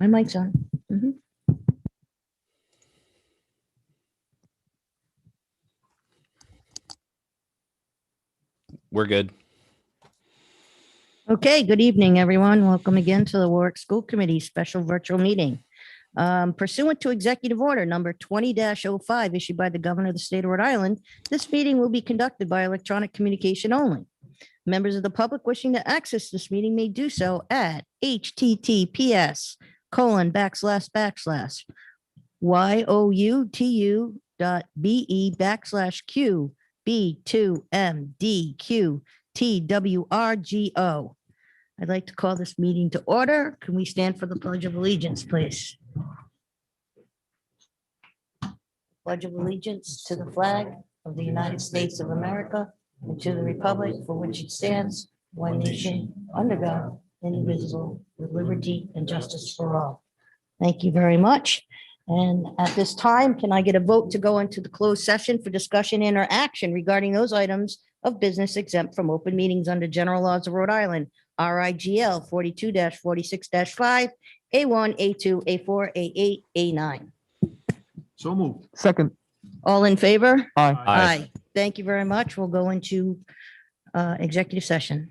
My mic's on. Mhm. We're good. Okay, good evening, everyone. Welcome again to the Warwick School Committee Special Virtual Meeting. Pursuant to Executive Order Number 20-05 issued by the Governor of the State of Rhode Island, this meeting will be conducted by electronic communication only. Members of the public wishing to access this meeting may do so at https://youtu.be/q-b2mdq-twrgo. I'd like to call this meeting to order. Can we stand for the Pledge of Allegiance, please? Pledge of allegiance to the flag of the United States of America and to the republic for which it stands, one nation, under God, indivisible, with liberty and justice for all. Thank you very much. And at this time, can I get a vote to go into the closed session for discussion and or action regarding those items of business exempt from open meetings under general laws of Rhode Island, RIGL 42-46-5, A1, A2, A4, A8, A9. So moved. Second. All in favor? Aye. Aye. Thank you very much. We'll go into executive session.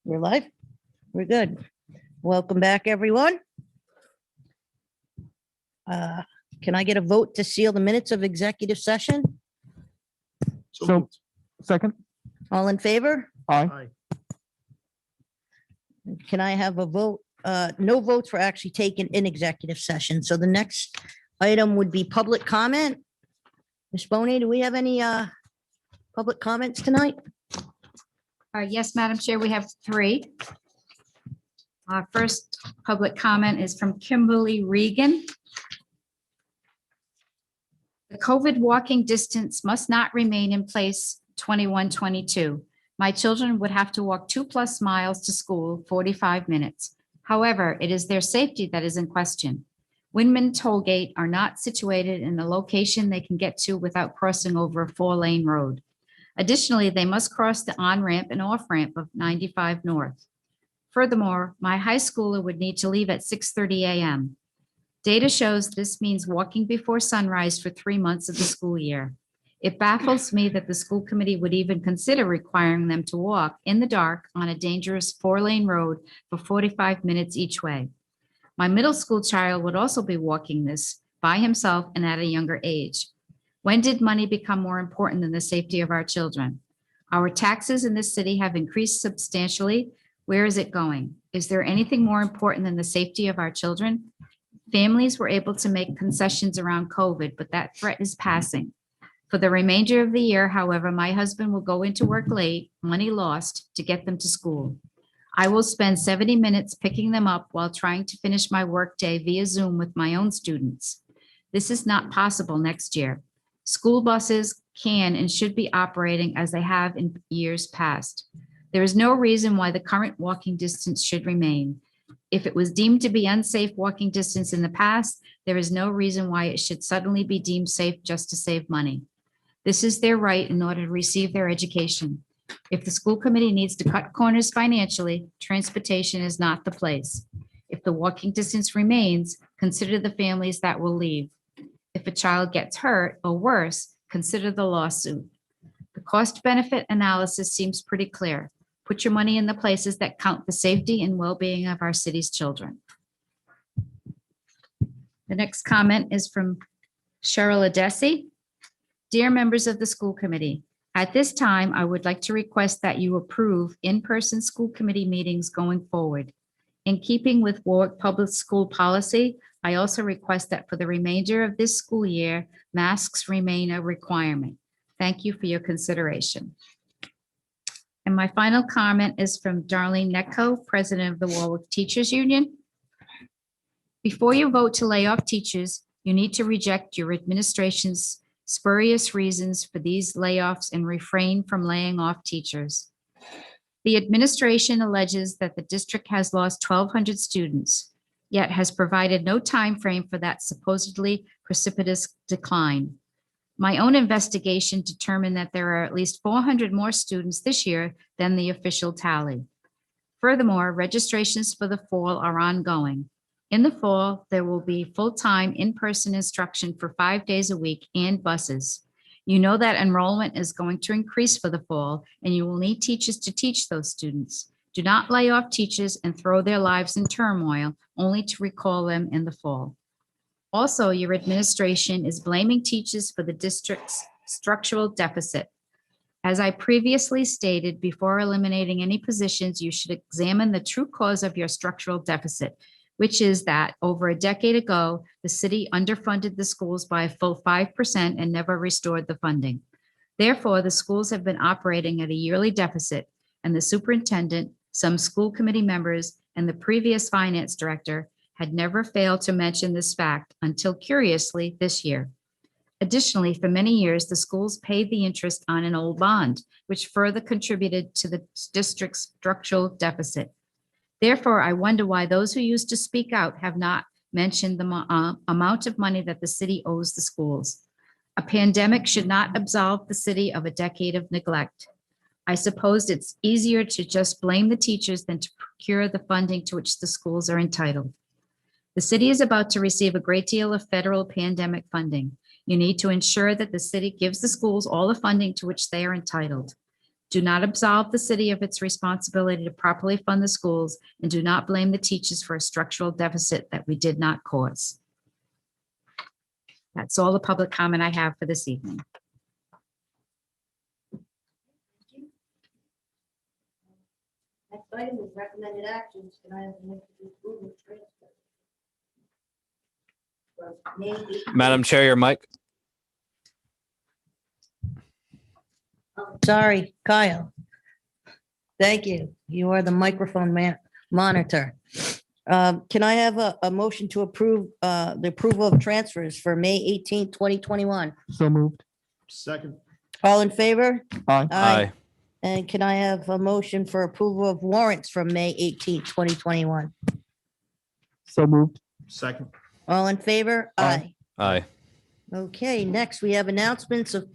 We're live? We're good. Welcome back, everyone. Can I get a vote to seal the minutes of executive session? So So- moved. Second. All in favor? Aye. Aye. Can I have a vote? No votes were actually taken in executive session. So the next item would be public comment. Ms. Boney, do we have any public comments tonight? Yes, Madam Chair, we have three. Our first public comment is from Kimberly Regan. The COVID walking distance must not remain in place 21-22. My children would have to walk 2+ miles to school, 45 minutes. However, it is their safety that is in question. Windman Tollgate are not situated in a location they can get to without crossing over a 4-lane road. Additionally, they must cross the on-ramp and off-ramp of 95 North. Furthermore, my high schooler would need to leave at 6:30 a.m. Data shows this means walking before sunrise for 3 months of the school year. It baffles me that the school committee would even consider requiring them to walk in the dark on a dangerous 4-lane road for 45 minutes each way. My middle school child would also be walking this by himself and at a younger age. When did money become more important than the safety of our children? Our taxes in this city have increased substantially. Where is it going? Is there anything more important than the safety of our children? Families were able to make concessions around COVID, but that threat is passing. For the remainder of the year, however, my husband will go into work late, money lost, to get them to school. I will spend 70 minutes picking them up while trying to finish my workday via Zoom with my own students. This is not possible next year. School buses can and should be operating as they have in years past. There is no reason why the current walking distance should remain. If it was deemed to be unsafe walking distance in the past, there is no reason why it should suddenly be deemed safe just to save money. This is their right in order to receive their education. If the school committee needs to cut corners financially, transportation is not the place. If the walking distance remains, consider the families that will leave. If a child gets hurt or worse, consider the lawsuit. The cost benefit analysis seems pretty clear. Put your money in the places that count the safety and well-being of our city's children. The next comment is from Cheryl Adesi. Dear members of the school committee, at this time, I would like to request that you approve in-person school committee meetings going forward. In keeping with Warwick Public School policy, I also request that for the remainder of this school year, masks remain a requirement. Thank you for your consideration. And my final comment is from Darlene Necco, President of the Warwick Teachers Union. Before you vote to lay off teachers, you need to reject your administration's spurious reasons for these layoffs and refrain from laying off teachers. The administration alleges that the district has lost 1,200 students, yet has provided no time frame for that supposedly precipitous decline. My own investigation determined that there are at least 400 more students this year than the official tally. Furthermore, registrations for the fall are ongoing. In the fall, there will be full-time in-person instruction for 5 days a week and buses. You know that enrollment is going to increase for the fall, and you will need teachers to teach those students. Do not lay off teachers and throw their lives in turmoil only to recall them in the fall. Also, your administration is blaming teachers for the district's structural deficit. As I previously stated, before eliminating any positions, you should examine the true cause of your structural deficit, which is that over a decade ago, the city underfunded the schools by a full 5% and never restored the funding. Therefore, the schools have been operating at a yearly deficit, and the superintendent, some school committee members, and the previous finance director had never failed to mention this fact until, curiously, this year. Additionally, for many years, the schools paid the interest on an old bond, which further contributed to the district's structural deficit. Therefore, I wonder why those who used to speak out have not mentioned the amount of money that the city owes the schools. A pandemic should not absolve the city of a decade of neglect. I suppose it's easier to just blame the teachers than to procure the funding to which the schools are entitled. The city is about to receive a great deal of federal pandemic funding. You need to ensure that the city gives the schools all the funding to which they are entitled. Do not absolve the city of its responsibility to properly fund the schools, and do not blame the teachers for a structural deficit that we did not cause. That's all the public comment I have for this evening. Next item is recommended actions. Can I have a motion to approve the transfer? From May 18th. Madam Chair, your mic. Sorry, Kyle. Thank you. You are the microphone monitor. Can I have a motion to approve the approval of transfers for May 18th, 2021? So moved. Second. All in favor? Aye. Aye. And can I have a motion for approval of warrants from May 18th, 2021? So moved. Second. All in favor? Aye. Aye. Okay, next we have announcements of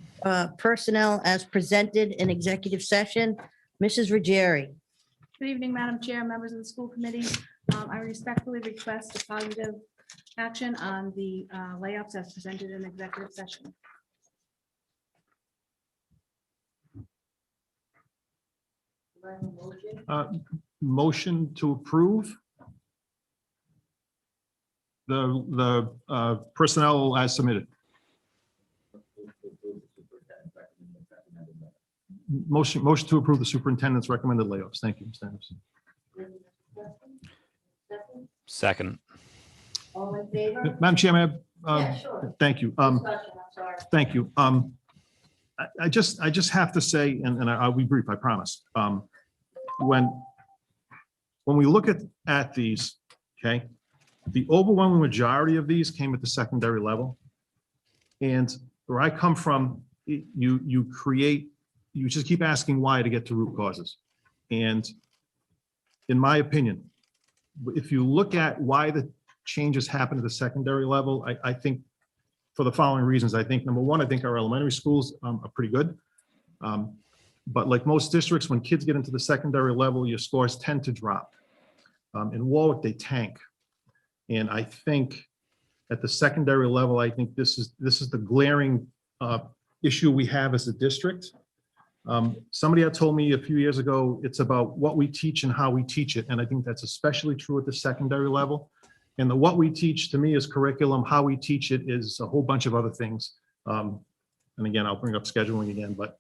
personnel as presented in executive session. Mrs. Ruggieri. Good evening, Madam Chair, members of the school committee. I respectfully request a positive action on the layoffs as presented in executive session. Motion to approve the personnel as submitted. Motion to approve the superintendent's recommended layoffs. Thank you, Mr. Anderson. Second. All in favor? Madam Chair, may I have, Yeah, sure. thank you. Discussion, I'm sorry. Thank you. I just have to say, and I'll be brief, I promise. When we look at these, okay, the overwhelming majority of these came at the secondary level. And where I come from, you just keep asking why to get to root causes. And in my opinion, if you look at why the changes happen at the secondary level, I think for the following reasons. I think, number one, I think our elementary schools are pretty good. But like most districts, when kids get into the secondary level, your scores tend to drop. In Warwick, they tank. And I think at the secondary level, I think this is the glaring issue we have as a district. Somebody had told me a few years ago, it's about what we teach and how we teach it. And I think that's especially true at the secondary level. And the what we teach to me is curriculum, how we teach it is a whole bunch of other things. And again, I'll bring up scheduling again, but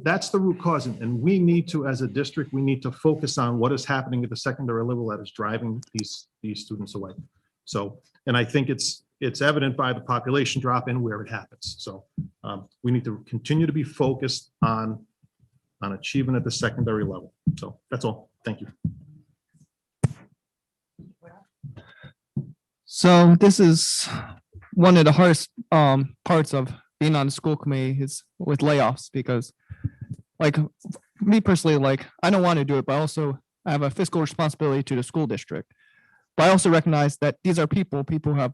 that's the root cause. And we need to, as a district, we need to focus on what is happening at the secondary level that is driving these students away. So, and I think it's evident by the population drop and where it happens. So we need to continue to be focused on achievement at the secondary level. So that's all. Thank you. So this is one of the hardest parts of being on the school committee is with layoffs, because like me personally, like I don't want to do it, but also I have a fiscal responsibility to the school district. But I also recognize that these are people who have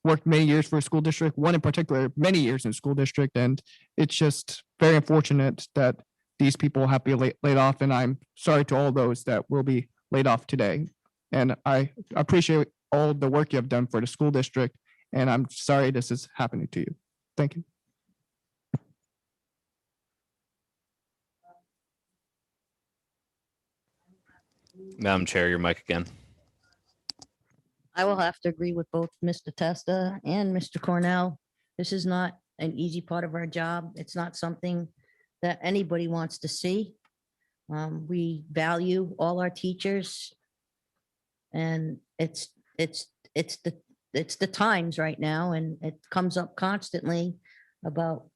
worked many years for a school district, one in particular, many years in school district. And it's just very unfortunate that these people have to be laid off. And I'm sorry to all those that will be laid off today. And I appreciate all the work you have done for the school district. And I'm sorry this is happening to you. Thank you. Madam Chair, your mic again. I will have to agree with both Mr. Testa and Mr. Cornell. This is not an easy part of our job. It's not something that anybody wants to see. We value all our teachers. And it's the times right now, and it comes up constantly about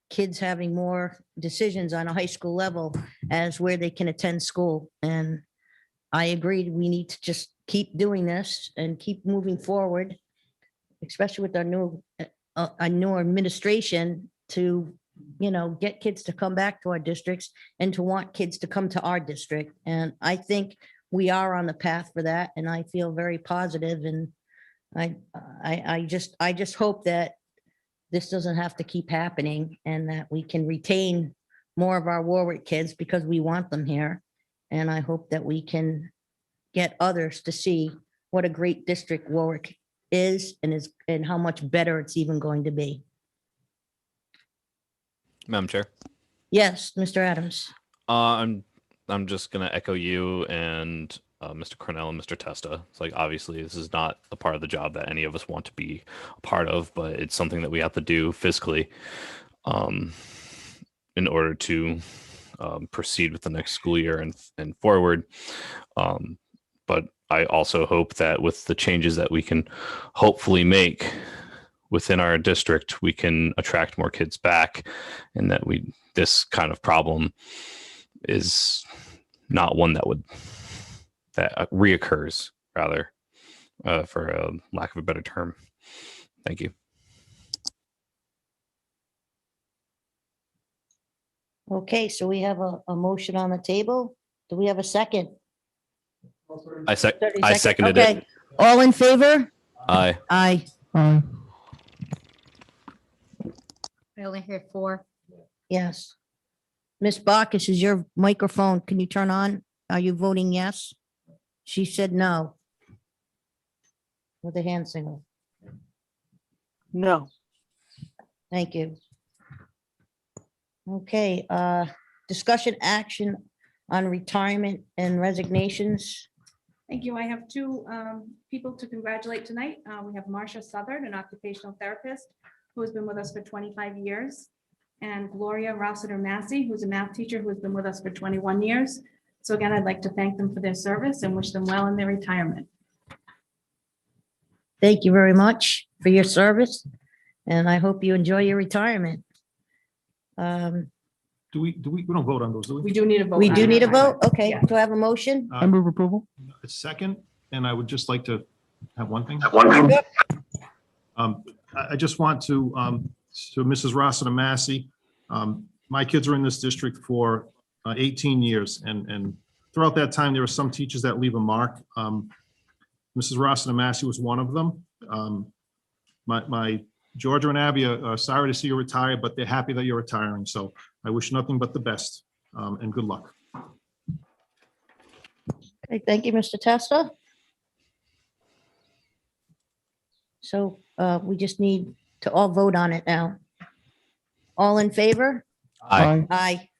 kids having more decisions on a high school level as where they can attend school. And I agreed, we need to just keep doing this and keep moving forward, especially with our new administration, to, get kids to come back to our districts and to want kids to come to our district. And I think we are on the path for that, and I feel very positive. And I just hope that this doesn't have to keep happening, and that we can retain more of our Warwick kids because we want them here. And I hope that we can get others to see what a great district Warwick is and how much better it's even going to be. Madam Chair. Yes, Mr. Adams. I'm just gonna echo you and Mr. Cornell and Mr. Testa. It's like obviously this is not a part of the job that any of us want to be a part of, but it's something that we have to do fiscally in order to proceed with the next school year and forward. But I also hope that with the changes that we can hopefully make within our district, we can attract more kids back, and that this kind of problem is not one that reoccurs, rather, for a lack of a better term. Thank you. Okay, so we have a motion on the table. Do we have a second? I 30 seconded Okay. it. All in favor? Aye. Aye. Aye. I only heard 4. Yes. Ms. Bacchus, is your microphone, can you turn on? Are you voting yes? She said no. With a hand signal. No. Thank you. Okay, discussion action on retirement and resignations. Thank you. I have 2 people to congratulate tonight. We have Marcia Southard, an occupational therapist who has been with us for 25 years, and Gloria Rossiter Massey, who's a math teacher who has been with us for 21 years. So again, I'd like to thank them for their service and wish them well in their retirement. Thank you very much for your service, and I hope you enjoy your retirement. We don't vote on those, do we? We do need a vote. We on do that. need a vote? Okay, Yeah. do I have a motion? I move approval. A second, and I would just like to have one thing. I just want to Mrs. Rossiter Massey, my kids are in this district for 18 years, and throughout that time, there were some teachers that leave a mark. Mrs. Rossiter Massey was one of them. My Georgia and Abby are sorry to see you retire, but they're happy that you're retiring. So I wish nothing but the best, and good luck. Okay, thank you, Mr. Testa. So we just need to all vote on it now. All in favor? Aye. Aye.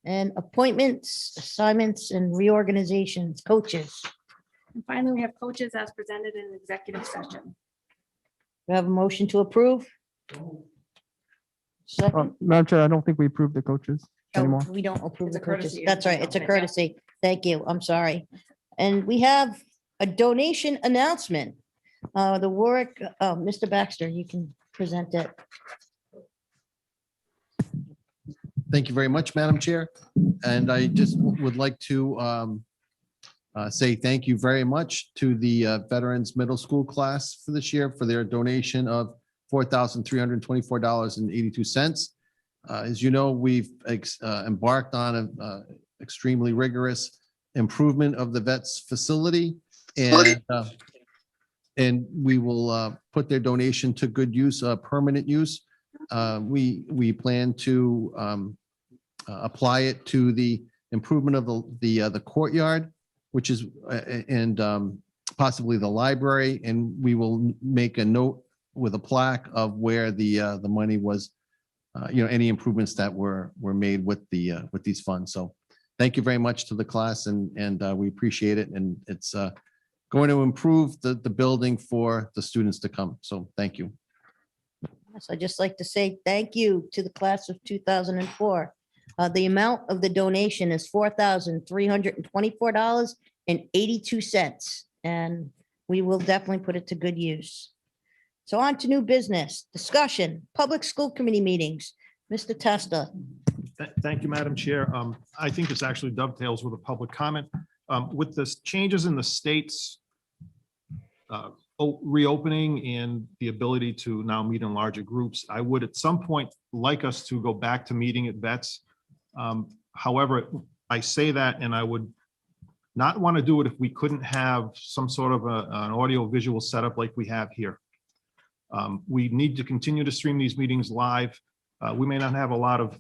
And appointments, assignments, and reorganizations, coaches. And finally, we have coaches as presented in executive session. We have a motion to approve? Second, Madam Chair, I don't think we approved the coaches anymore. we don't approve It's the a coaches. courtesy. That's right, it's a Yeah. courtesy. Thank you, I'm sorry. And we have a donation announcement. The Warwick, Mr. Baxter, you can present it. Thank you very much, Madam Chair. And I just would like to say thank you very much to the Veterans Middle School class for this year for their donation of $4,324.82. As you know, we've embarked on an extremely rigorous improvement of the vets facility, and we will put their donation to good use, permanent use. We plan to apply it to the improvement of the courtyard, which is and possibly the library, and we will make a note with a plaque of where the money was, any improvements that were made with these funds. So thank you very much to the class, and we appreciate it, and it's going to improve the building for the students to come. So thank you. Yes, I'd just like to say thank you to the class of 2004. The amount of the donation is $4,324.82, and we will definitely put it to good use. So on to new business, discussion, public school committee meetings. Mr. Testa. Thank you, Madam Chair. I think this actually dovetails with a public comment. With the changes in the state's reopening and the ability to now meet in larger groups, I would at some point like us to go back to meeting at vets. However, I say that, and I would not want to do it if we couldn't have some sort of an audio visual setup like we have here. We need to continue to stream these meetings live. We may not have a lot of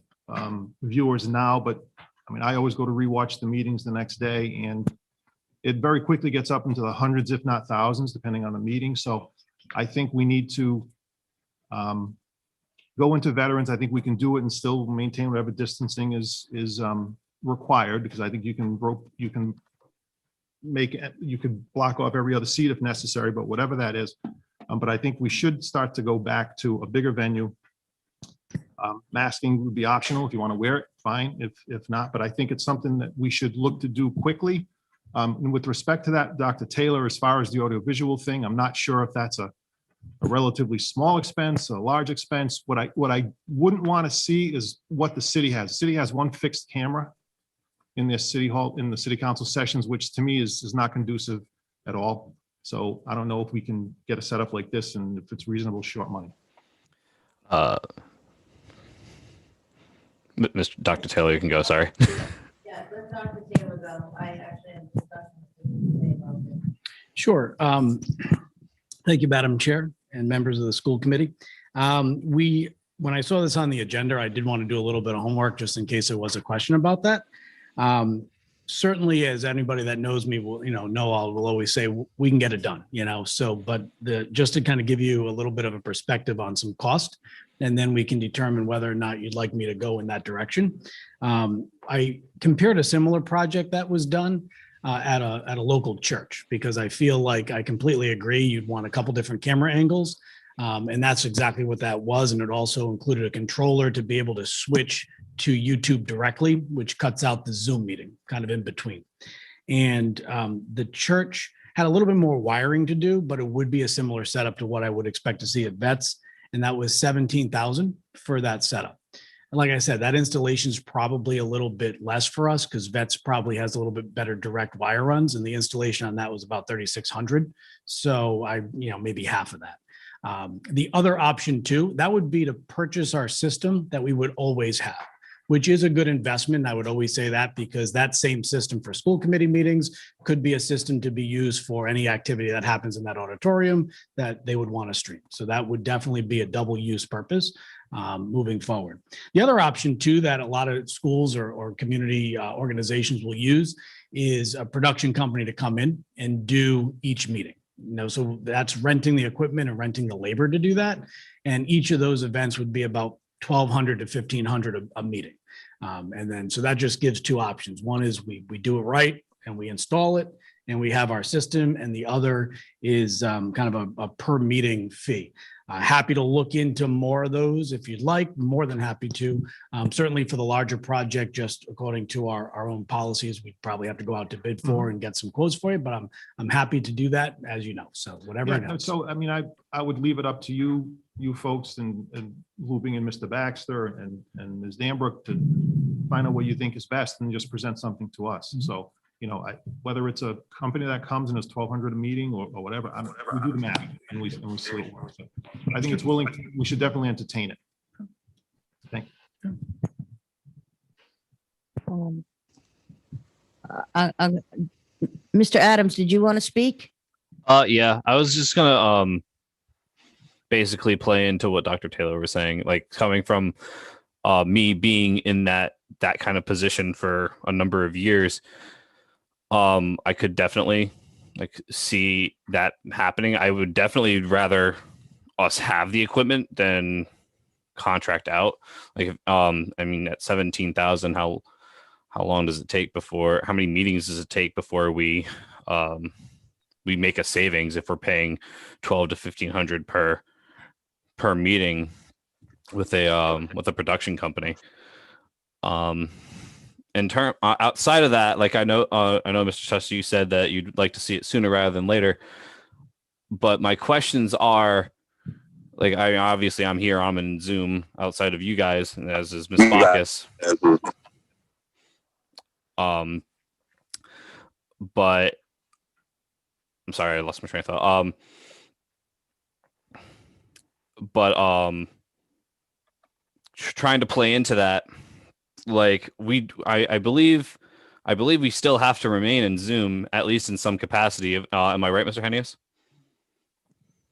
viewers now, but I mean, I always go to rewatch the meetings the next day, and it very quickly gets up into the hundreds, if not thousands, depending on the meeting. So I think we need to go into veterans. I think we can do it and still maintain whatever distancing is required, because I think you can block off every other seat if necessary, but whatever that is. But I think we should start to go back to a bigger venue. Masking would be optional. If you want to wear it, fine. If not, but I think it's something that we should look to do quickly. And with respect to that, Dr. Taylor, as far as the audiovisual thing, I'm not sure if that's a relatively small expense, a large expense. What I wouldn't want to see is what the city has. The city has one fixed camera in their city hall, in the city council sessions, which to me is not conducive at all. So I don't know if we can get a setup like this and if it's reasonable, short money. Mr. Dr. Taylor, you can go, sorry. Yeah, let Dr. Taylor go. I actually have discussion. Sure. Thank you, Madam Chair and members of the school committee. When I saw this on the agenda, I did want to do a little bit of homework just in case there was a question about that. Certainly, as anybody that knows me will, I will always say we can get it done, so, but just to kind of give you a little bit of a perspective on some cost, and then we can determine whether or not you'd like me to go in that direction. I compared a similar project that was done at a local church, because I feel like I completely agree. You'd want a couple different camera angles. And that's exactly what that was. And it also included a controller to be able to switch to YouTube directly, which cuts out the Zoom meeting kind of in between. And the church had a little bit more wiring to do, but it would be a similar setup to what I would expect to see at Vets. And that was $17,000 for that setup. And like I said, that installation is probably a little bit less for us because Vets probably has a little bit better direct wire runs, and the installation on that was about $3,600. So maybe half of that. The other option too, that would be to purchase our system that we would always have, which is a good investment. I would always say that because that same system for school committee meetings could be a system to be used for any activity that happens in that auditorium that they would want to stream. So that would definitely be a double use purpose moving forward. The other option too that a lot of schools or community organizations will use is a production company to come in and do each meeting. So that's renting the equipment and renting the labor to do that. And each of those events would be about $1,200 to $1,500 a meeting. And then, so that just gives two options. One is we do it right and we install it and we have our system. And the other is kind of a per meeting fee. Happy to look into more of those if you'd like, more than happy to. Certainly for the larger project, just according to our own policies, we probably have to go out to bid for and get some quotes for you, but I'm happy to do that, as you know, so whatever. Yeah, so, I mean, I would leave it up to you folks and looping in Mr. Baxter and Ms. Danbrook to find out what you think is best and just present something to us. So, whether it's a company that comes and is $1,200 a meeting or whatever, we do the math and we see it. So I think we should definitely entertain it. Thank you. Mr. Adams, did you want to speak? Yeah, I was just gonna basically play into what Dr. Taylor was saying, like coming from me being in that kind of position for a number of years. I could definitely see that happening. I would definitely rather us have the equipment than contract out. I mean, at 17,000, how long does it take how many meetings does it take before we make a savings if we're paying $1,200 to $1,500 per meeting with a production company? Outside of that, I know Mr. Chester, you said that you'd like to see it sooner rather than later, but my questions are obviously I'm here, I'm in Zoom outside of you guys, and as is Ms. Bacchus. But I'm sorry, I lost my train of thought. Trying to play into that, I believe we still have to remain in Zoom, at least in some capacity. Am I right, Mr. Hennius?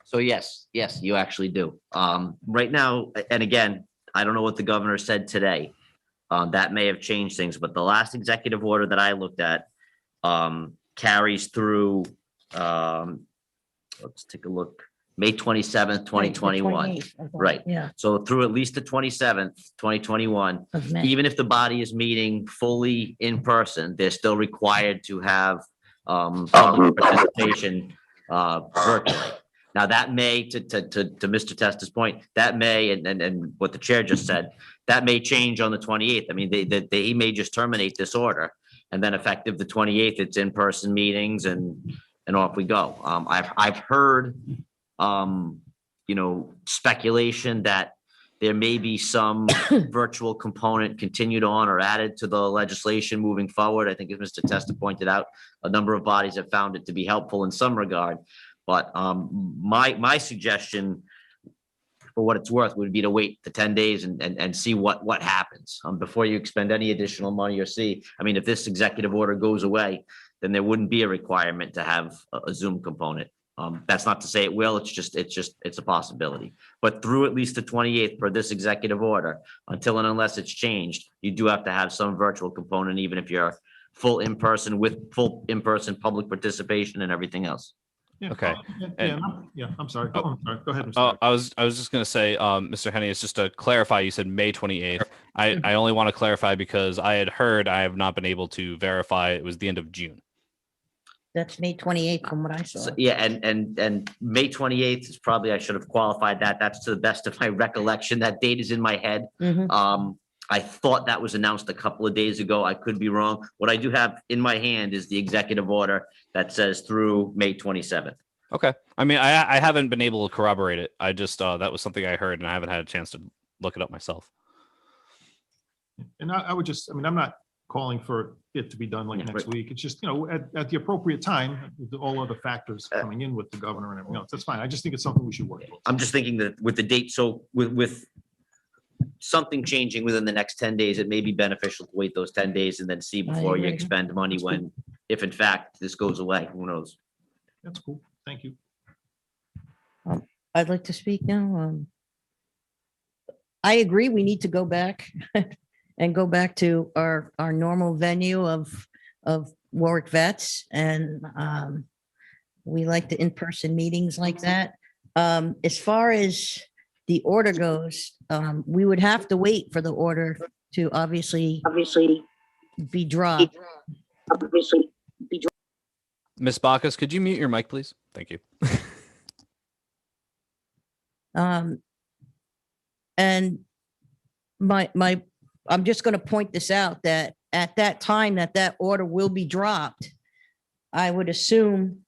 So yes, you actually do. Right now, and again, I don't know what the governor said today. That may have changed things, but the last executive order that I looked at carries through, let's take a look, May 27th, 2021. 28th, I thought. Right. Yeah. So through at least the 27th, 2021, of May. even if the body is meeting fully in person, they're still required to have public participation virtually. Now, that may, to Mr. Testa's point, that may, and what the chair just said, that may change on the 28th. I mean, he may just terminate this order, and then effective the 28th, it's in-person meetings and off we go. I've heard, speculation that there may be some virtual component continued on or added to the legislation moving forward. I think as Mr. Testa pointed out, a number of bodies have found it to be helpful in some regard. But my suggestion, for what it's worth, would be to wait the 10 days and see what happens before you expend any additional money or see. I mean, if this executive order goes away, then there wouldn't be a requirement to have a Zoom component. That's not to say it will, it's a possibility. But through at least the 28th for this executive order, until and unless it's changed, you do have to have some virtual component, even if you're full in-person with full in-person public participation and everything else. Yeah, Okay. I'm sorry. Go ahead. Mr. Oh, I was just going to say, Mr. Henny, it's just to clarify, you said May 28th. I only want to clarify because I had heard, I have not been able to verify it was the end of June. That's May 28th from what I saw. So, yeah, and May 28th is probably, I should have qualified that. That's to the best of my recollection. That date is in my head. Mhm. I thought that was announced a couple of days ago. I could be wrong. What I do have in my hand is the executive order that says through May 27th. Okay. I mean, I haven't been able to corroborate it. I just, that was something I heard and I haven't had a chance to look it up myself. And I would just, I mean, I'm not calling for it to be done like next week. It's just, at the appropriate time, with all other factors coming in with the governor and everything else. That's fine. I just think it's something we should work towards. I'm just thinking that with the date, so with something changing within the next 10 days, it may be beneficial to wait those 10 days and then see before you agree. expend money when, if in fact this goes away, who knows? That's cool. Thank you. I'd like to speak now. I agree, we need to go back and go back to our normal venue of Warwick Vets. And we like the in-person meetings like that. As far as the order goes, we would have to wait for the order to obviously be dropped. Ms. Bacchus, could you mute your mic, please? Thank you. And I'm just going to point this out, that at that time that order will be dropped, I would assume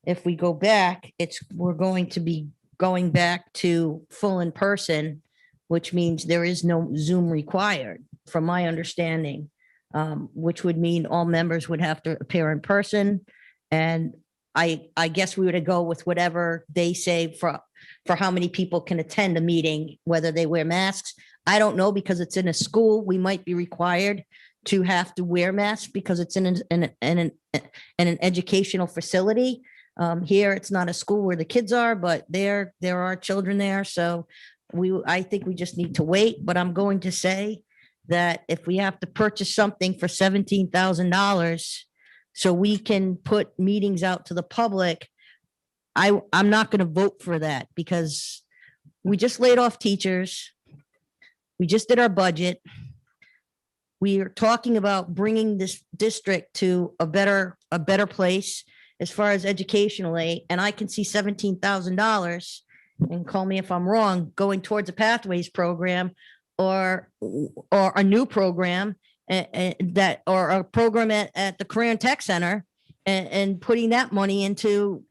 if we go back, we're going to be going back to full in person, which means there is no Zoom required, from my understanding, which would mean all members would have to appear in person. And I guess we would go with whatever they say for how many people can attend a meeting, whether they wear masks. I don't know, because it's in a school. We might be required to have to wear masks because it's in an educational facility. Here, it's not a school where the kids are, but there are children there. So I think we just need to wait. But I'm going to say that if we have to purchase something for $17,000 so we can put meetings out to the public, I'm not going to vote for that, because we just laid off teachers. We just did our budget. We are talking about bringing this district to a better place as far as educational aid. And I can see $17,000, and call me if I'm wrong, going towards a Pathways program or a new program or a program at the Career and Tech Center, and putting that money into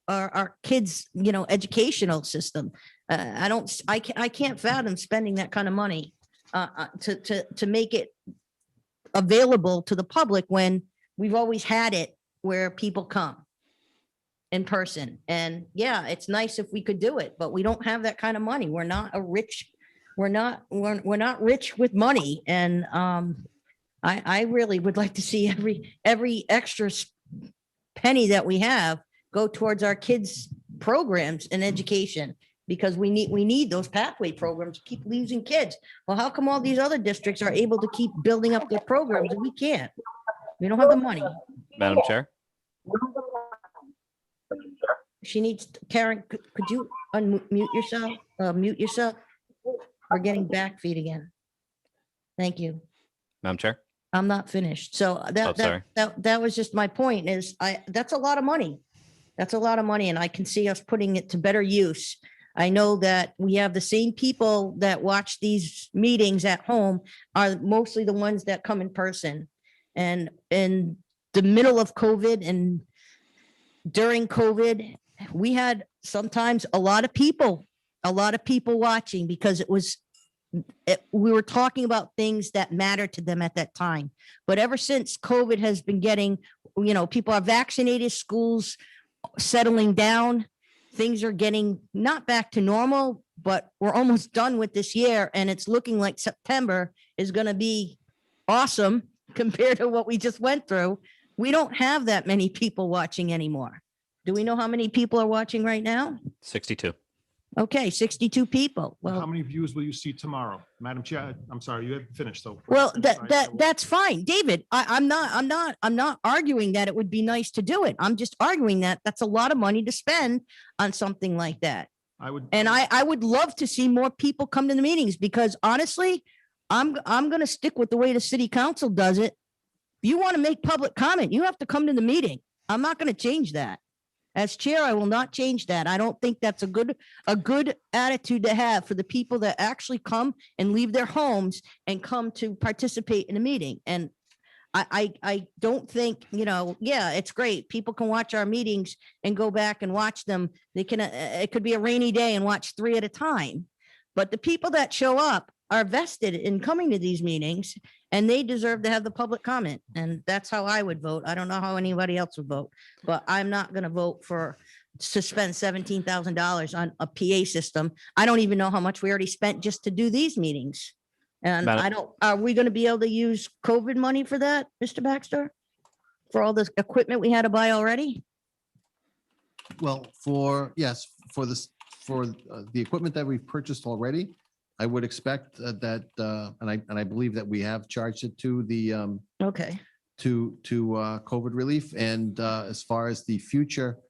our kids, educational system. I can't fathom spending that kind of money to make it available to the public when we've always had it where people come in person. And yeah, it's nice if we could do it, but we don't have that kind of money. We're not rich with money. And I really would like to see every extra penny that we have go towards our kids' programs and education, because we need those pathway programs to keep losing kids. Well, how come all these other districts are able to keep building up their programs and we can't? We don't have the money. Madam Chair? She needs, Karen, could you unmute yourself, mute yourself? We're getting back feed again. Thank you. Madam Chair? I'm not finished. So sorry. that was just my point is that's a lot of money. That's a lot of money and I can see us putting it to better use. I know that we have the same people that watch these meetings at home are mostly the ones that come in person. And in the middle of COVID and during COVID, we had sometimes a lot of people watching because we were talking about things that mattered to them at that time. But ever since COVID has been getting, people are vaccinated, schools settling down, things are getting not back to normal, but we're almost done with this year. And it's looking like September is going to be awesome compared to what we just went through. We don't have that many people watching anymore. Do we know how many people are watching right now? 62. Okay, 62 people. How Well, many views will you see tomorrow? Madam Chair, I'm sorry, you had finished, so. well, Sorry, that's fine. David, I'm not arguing that it would be nice to do it. I'm just arguing that that's a lot of money to spend on something like that. I would. And I would love to see more people come to the meetings because honestly, I'm going to stick with the way the city council does it. If you want to make public comment, you have to come to the meeting. I'm not going to change that. As chair, I will not change that. I don't think that's a good attitude to have for the people that actually come and leave their homes and come to participate in a meeting. And I don't think, yeah, it's great. People can watch our meetings and go back and watch them. They can, it could be a rainy day and watch 3 at a time. But the people that show up are vested in coming to these meetings and they deserve to have the public comment. And that's how I would vote. I don't know how anybody else would vote, but I'm not going to vote to spend $17,000 on a PA system. I don't even know how much we already spent just to do these meetings. And are we going to be able to use COVID money for that, Mr. Baxter? For all this equipment we had to buy already? Well, for the equipment that we've purchased already, I would expect that, and I believe that we have charged it to the, Okay, to COVID relief. And as far as the future,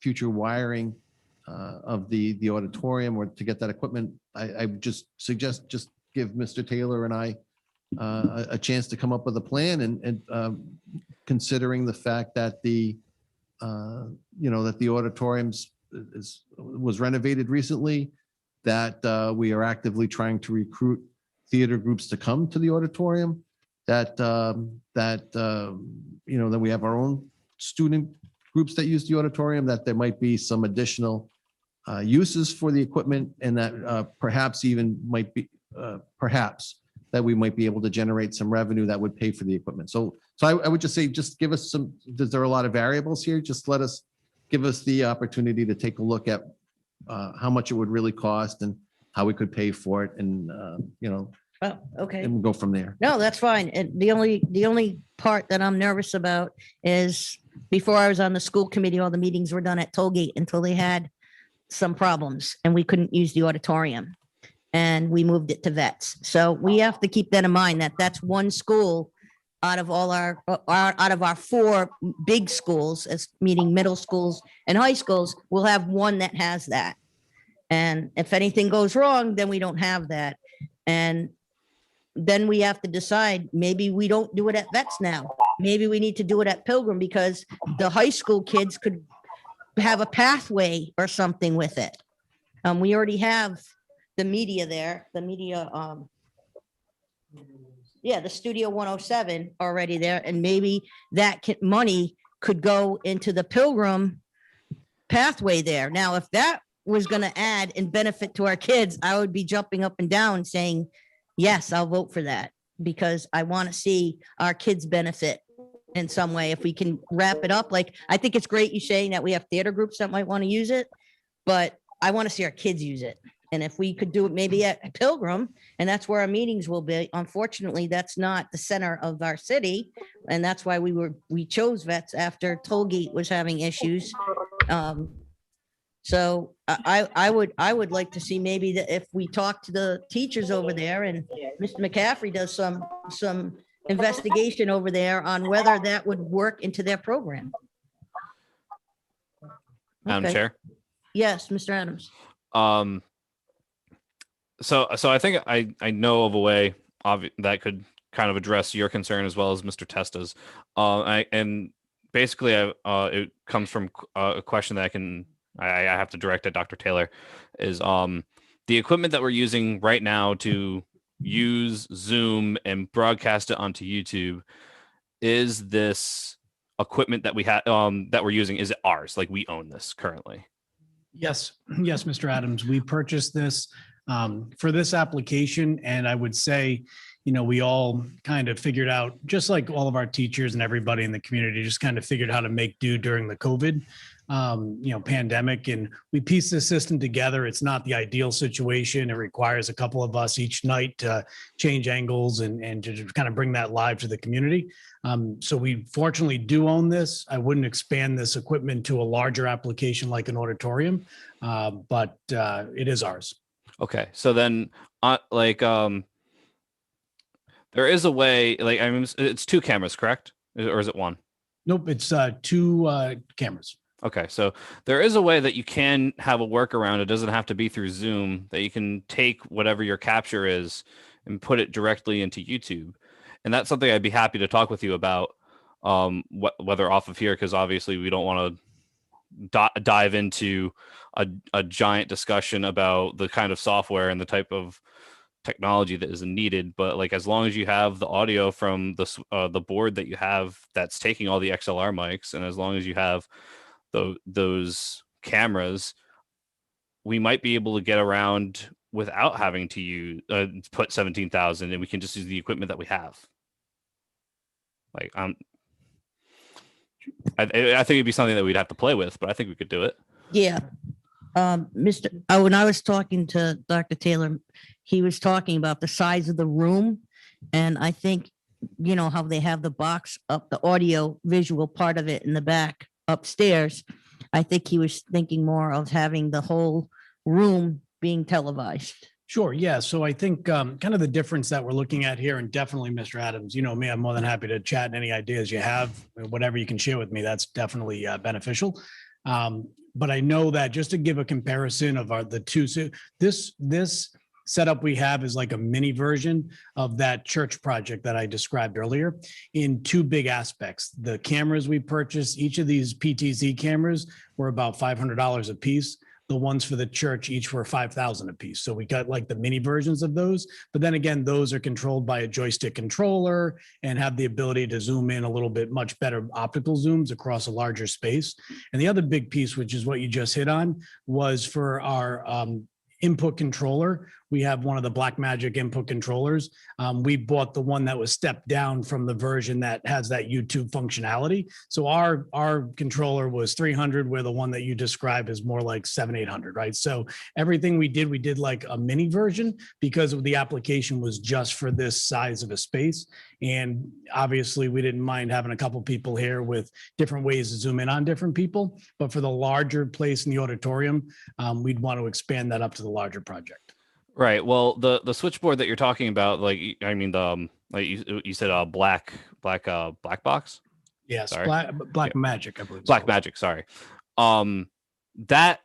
future wiring of the auditorium or to get that equipment, I would just suggest just give Mr. Taylor and I a chance to come up with a plan and considering the fact that the auditoriums was renovated recently, that we are actively trying to recruit theater groups to come to the auditorium, that we have our own student groups that use the auditorium, that there might be some additional uses for the equipment, and that perhaps that we might be able to generate some revenue that would pay for the equipment. So I would just say, just give us some, there are a lot of variables here. Just give us the opportunity to take a look at how much it would really cost and how we could pay for it. And, oh, okay. and we'll go from there. No, that's fine. And the only part that I'm nervous about is before I was on the school committee, all the meetings were done at Tollgate until they had some problems and we couldn't use the auditorium and we moved it to Vets. So we have to keep that in mind, that that's one school out of our 4 big schools, as meaning middle schools and high schools, we'll have one that has that. And if anything goes wrong, then we don't have that. And then we have to decide, maybe we don't do it at Vets now. Maybe we need to do it at Pilgrim because the high school kids could have a pathway or something with it. We already have the media there, the Studio 107 already there. And maybe that money could go into the Pilgrim pathway there. Now, if that was going to add and benefit to our kids, I would be jumping up and down saying, yes, I'll vote for that because I want to see our kids benefit in some way. If we can wrap it up, like, I think it's great you saying that we have theater groups that might want to use it, but I want to see our kids use it. And if we could do it maybe at Pilgrim, and that's where our meetings will be. Unfortunately, that's not the center of our city. And that's why we chose Vets after Tollgate was having issues. So I would like to see maybe that if we talk to the teachers over there and Mr. McCaffrey does some investigation over there on whether that would work into their program. Madam Okay. Chair. Yes, Mr. Adams. So I think I know of a way that could kind of address your concern as well as Mr. Testa's. And basically, it comes from a question that I have to direct at Dr. Taylor, is the equipment that we're using right now to use Zoom and broadcast it onto YouTube. Is this equipment that we have that we're using? Is it ours? Like we own this currently? Yes, yes, Mr. Adams, we purchased this for this application, and I would say, we all kind of figured out, just like all of our teachers and everybody in the community, just kind of figured how to make do during the COVID, pandemic, and we pieced this system together. It's not the ideal situation. It requires a couple of us each night to change angles and to kind of bring that live to the community. So we fortunately do own this. I wouldn't expand this equipment to a larger application like an auditorium, but it is ours. Okay, so then, there is a way. Like, I mean, it's 2 cameras, correct? Or is it 1? Nope, it's 2 cameras. Okay, so there is a way that you can have a workaround. It doesn't have to be through Zoom. That you can take whatever your capture is and put it directly into YouTube, and that's something I'd be happy to talk with you about. Whether off of here, because obviously we don't want to dive into a giant discussion about the kind of software and the type of technology that is needed, but like as long as you have the audio from the board that you have that's taking all the XLR mics, and as long as you have those cameras, we might be able to get around without having to use put 17,000, and we can just use the equipment that we have. Like I think it'd be something that we'd have to play with, but I think we could do it. Yeah. When I was talking to Dr. Taylor, he was talking about the size of the room. And I think, how they have the box up, the audio visual part of it in the back upstairs. I think he was thinking more of having the whole room being televised. Sure. Yeah. So I think kind of the difference that we're looking at here, and definitely Mr. Adams, me, I'm more than happy to chat any ideas you have, whatever you can share with me. That's definitely beneficial. But I know that just to give a comparison of the two, so this setup we have is like a mini version of that church project that I described earlier in 2 big aspects. The cameras we purchased, each of these PTZ cameras were about $500 a piece. The ones for the church each were $5,000 a piece. So we got like the mini versions of those. But then again, those are controlled by a joystick controller and have the ability to zoom in a little bit much better optical zooms across a larger space. And the other big piece, which is what you just hit on, was for our input controller. We have one of the Blackmagic input controllers. We bought the one that was stepped down from the version that has that YouTube functionality. So our controller was $300, where the one that you described is more like $700-800, right? So everything we did like a mini version because of the application was just for this size of a space. And obviously we didn't mind having a couple people here with different ways to zoom in on different people. But for the larger place in the auditorium, we'd want to expand that up to the larger project. Right. Well, the switchboard that you're talking about, like, I mean, like you said, black box. Yes, Sorry. Blackmagic, I believe. Blackmagic. Sorry. That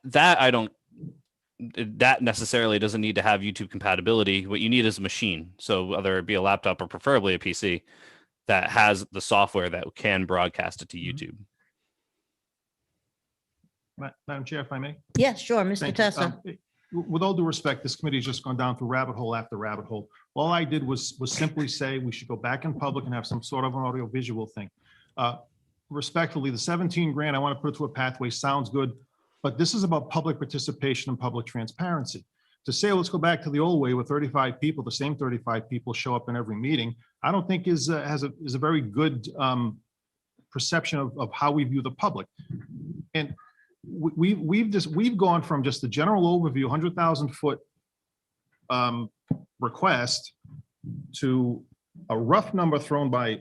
necessarily doesn't need to have YouTube compatibility. What you need is a machine. So whether it be a laptop or preferably a PC that has the software that can broadcast it to YouTube. Madam Chair, if I may. Yeah, sure, Mr. Thank you. Tessa. With all due respect, this committee has just gone down through rabbit hole after rabbit hole. All I did was simply say we should go back in public and have some sort of an audio visual thing. Respectfully, the 17 grand, I want to put it to a pathway, sounds good, but this is about public participation and public transparency. To say, let's go back to the old way with 35 people, the same 35 people show up in every meeting, I don't think is a very good perception of how we view the public. And we've gone from just the general overview, 100,000 foot request to a rough number thrown by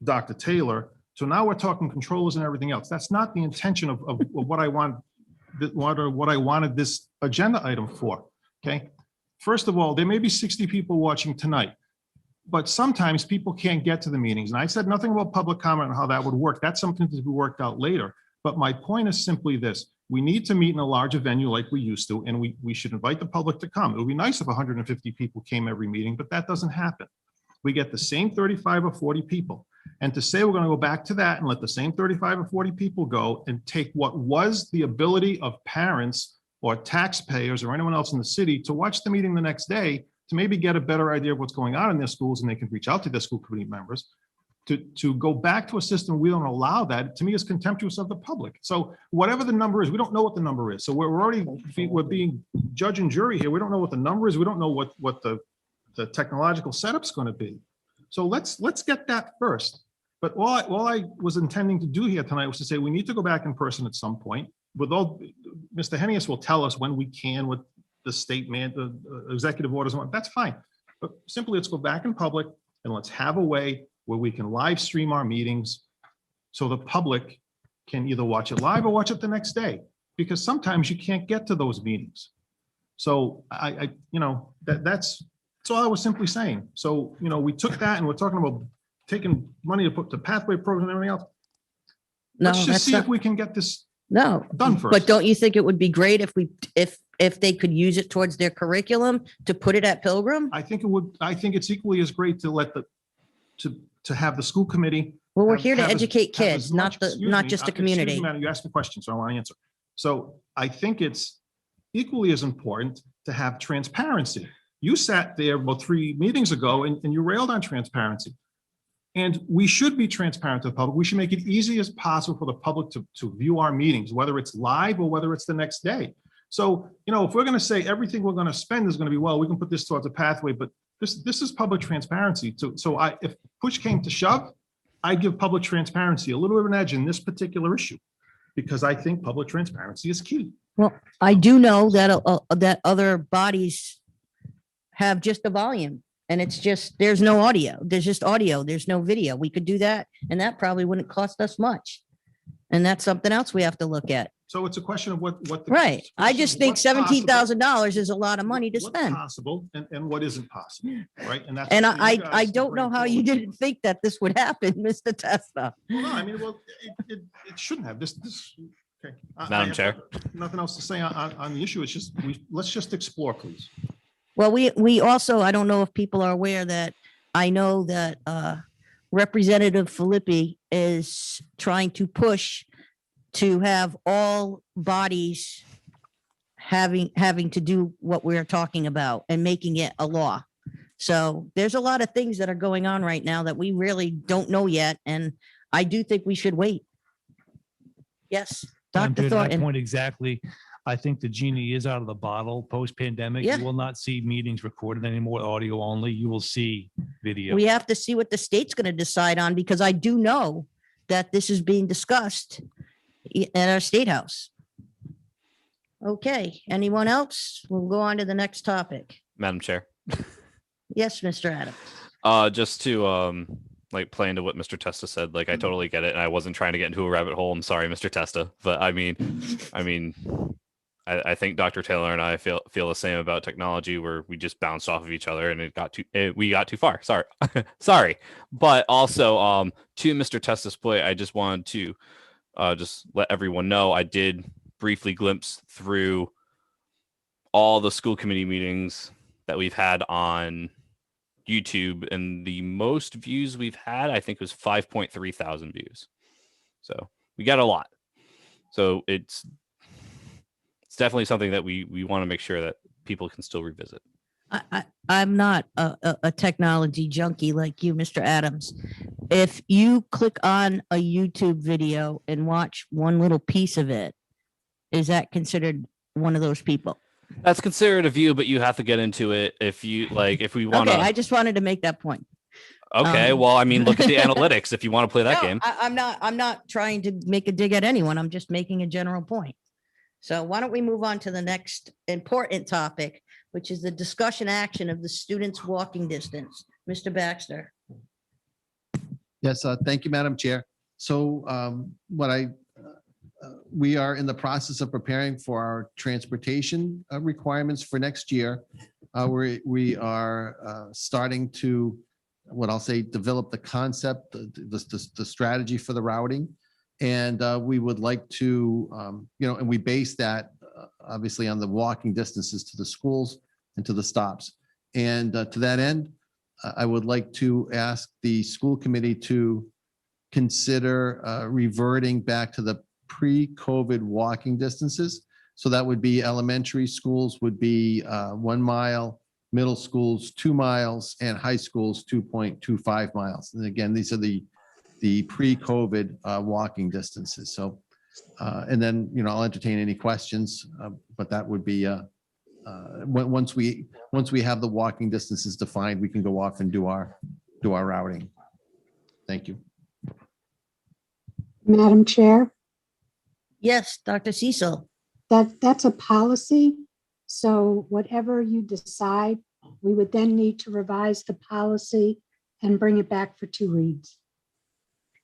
Dr. Taylor. So now we're talking controllers and everything else. That's not the intention of what I want, what I wanted this agenda item for. Okay. First of all, there may be 60 people watching tonight, but sometimes people can't get to the meetings. And I said nothing about public comment and how that would work. That's something to be worked out later. But my point is simply this, we need to meet in a larger venue like we used to, and we should invite the public to come. It would be nice if 150 people came every meeting, but that doesn't happen. We get the same 35 or 40 people. And to say we're going to go back to that and let the same 35 or 40 people go and take what was the ability of parents or taxpayers or anyone else in the city to watch the meeting the next day, to maybe get a better idea of what's going on in their schools, and they can reach out to their school committee members, to go back to a system, we don't allow that, to me is contemptuous of the public. So whatever the number is, we don't know what the number is. So we're being judge and jury here. We don't know what the number is. We don't know what the technological setup's going to be. So let's get that first. But all I was intending to do here tonight was to say we need to go back in person at some point. With all, Mr. Hennius will tell us when we can with the state the executive orders. That's fine. But simply let's go back in public and let's have a way where we can live stream our meetings so the public can either watch it live or watch it the next day, because sometimes you can't get to those meetings. So that's all I was simply saying. So, we took that and we're talking about taking money to put the pathway program and everything else. No, Let's just that's see not, if we can get this no. done first. But don't you think it would be great if they could use it towards their curriculum to put it at Pilgrim? I think it's equally as great to let to have the school committee. Well, we're have- here to have as- educate have as kids, much- not just the excuse me, community. madam, you asked a question, so I want to answer. So I think it's equally as important to have transparency. You sat there about 3 meetings ago and you railed on transparency. And we should be transparent to the public. We should make it easy as possible for the public to view our meetings, whether it's live or whether it's the next day. So, if we're going to say everything we're going to spend is going to be, well, we can put this towards a pathway, but this is public transparency. So if push came to shove, I'd give public transparency a little bit of an edge in this particular issue, because I think public transparency is key. Well, I do know that other bodies have just the volume, and there's no audio. There's just audio. There's no video. We could do that, and that probably wouldn't cost us much. And that's something else we have to look at. So it's a question of what. Right. I just think what's possible- $17,000 is a lot of money to what's spend. Possible and what isn't possible, right? And that's. And up to you I guys to don't know bring how you forward. didn't think that this would happen, Mr. Testa. Well, no, I mean, it shouldn't have this, okay. I Madam have Chair. Nothing else to say on the issue. It's just, let's just explore, please. Well, we also, I don't know if people are aware that I know that Representative Filippi is trying to push to have all bodies having to do what we're talking about and making it a law. So there's a lot of things that are going on right now that we really don't know yet. And I do think we should wait. Yes, And Dr. to that Thornton. point exactly, I think the genie is out of the bottle post-pandemic. Yeah. You will not see meetings recorded anymore, audio only. You will see video. We have to see what the state's going to decide on, because I do know that this is being discussed at our state house. Okay, anyone else? We'll go on to the next topic. Madam Chair. Yes, Mr. Adams. Just to play into what Mr. Testa said, I totally get it, and I wasn't trying to get into a rabbit hole. I'm sorry, Mr. Testa, but I think Dr. Taylor and I feel the same about technology, where we just bounced off of each other and we got too far. Sorry, sorry. But also, to Mr. Testa's point, I just wanted to just let everyone know I did briefly glimpse through all the school committee meetings that we've had on YouTube, and the most views we've had, I think, was 5.3 thousand views. So we got a lot. So it's definitely something that we want to make sure that people can still revisit. I'm not a technology junkie like you, Mr. Adams. If you click on a YouTube video and watch one little piece of it, is that considered one of those people? That's considered a view, but you have to get into it if you if we want to. Okay, I just wanted to make that point. Okay, well, look at the analytics if you want to play that No, game. I'm not trying to make a dig at anyone. I'm just making a general point. So why don't we move on to the next important topic, which is the discussion action of the students' walking distance. Mr. Baxter. Yes, thank you, Madam Chair. So we are in the process of preparing for our transportation requirements for next year. We are starting to, what I'll say, develop the concept, the strategy for the routing. And we would like to, and we base that obviously on the walking distances to the schools and to the stops. And to that end, I would like to ask the school committee to consider reverting back to the pre-COVID walking distances. So that would be elementary schools would be 1 mile, middle schools 2 miles, and high schools 2.25 miles. And again, these are the pre-COVID walking distances. So, and then, I'll entertain any questions, but that would be once we have the walking distances defined, we can go off and do our routing. Thank you. Madam Chair, Yes, Dr. Cecil. that's a policy. So whatever you decide, we would then need to revise the policy and bring it back for 2 reads.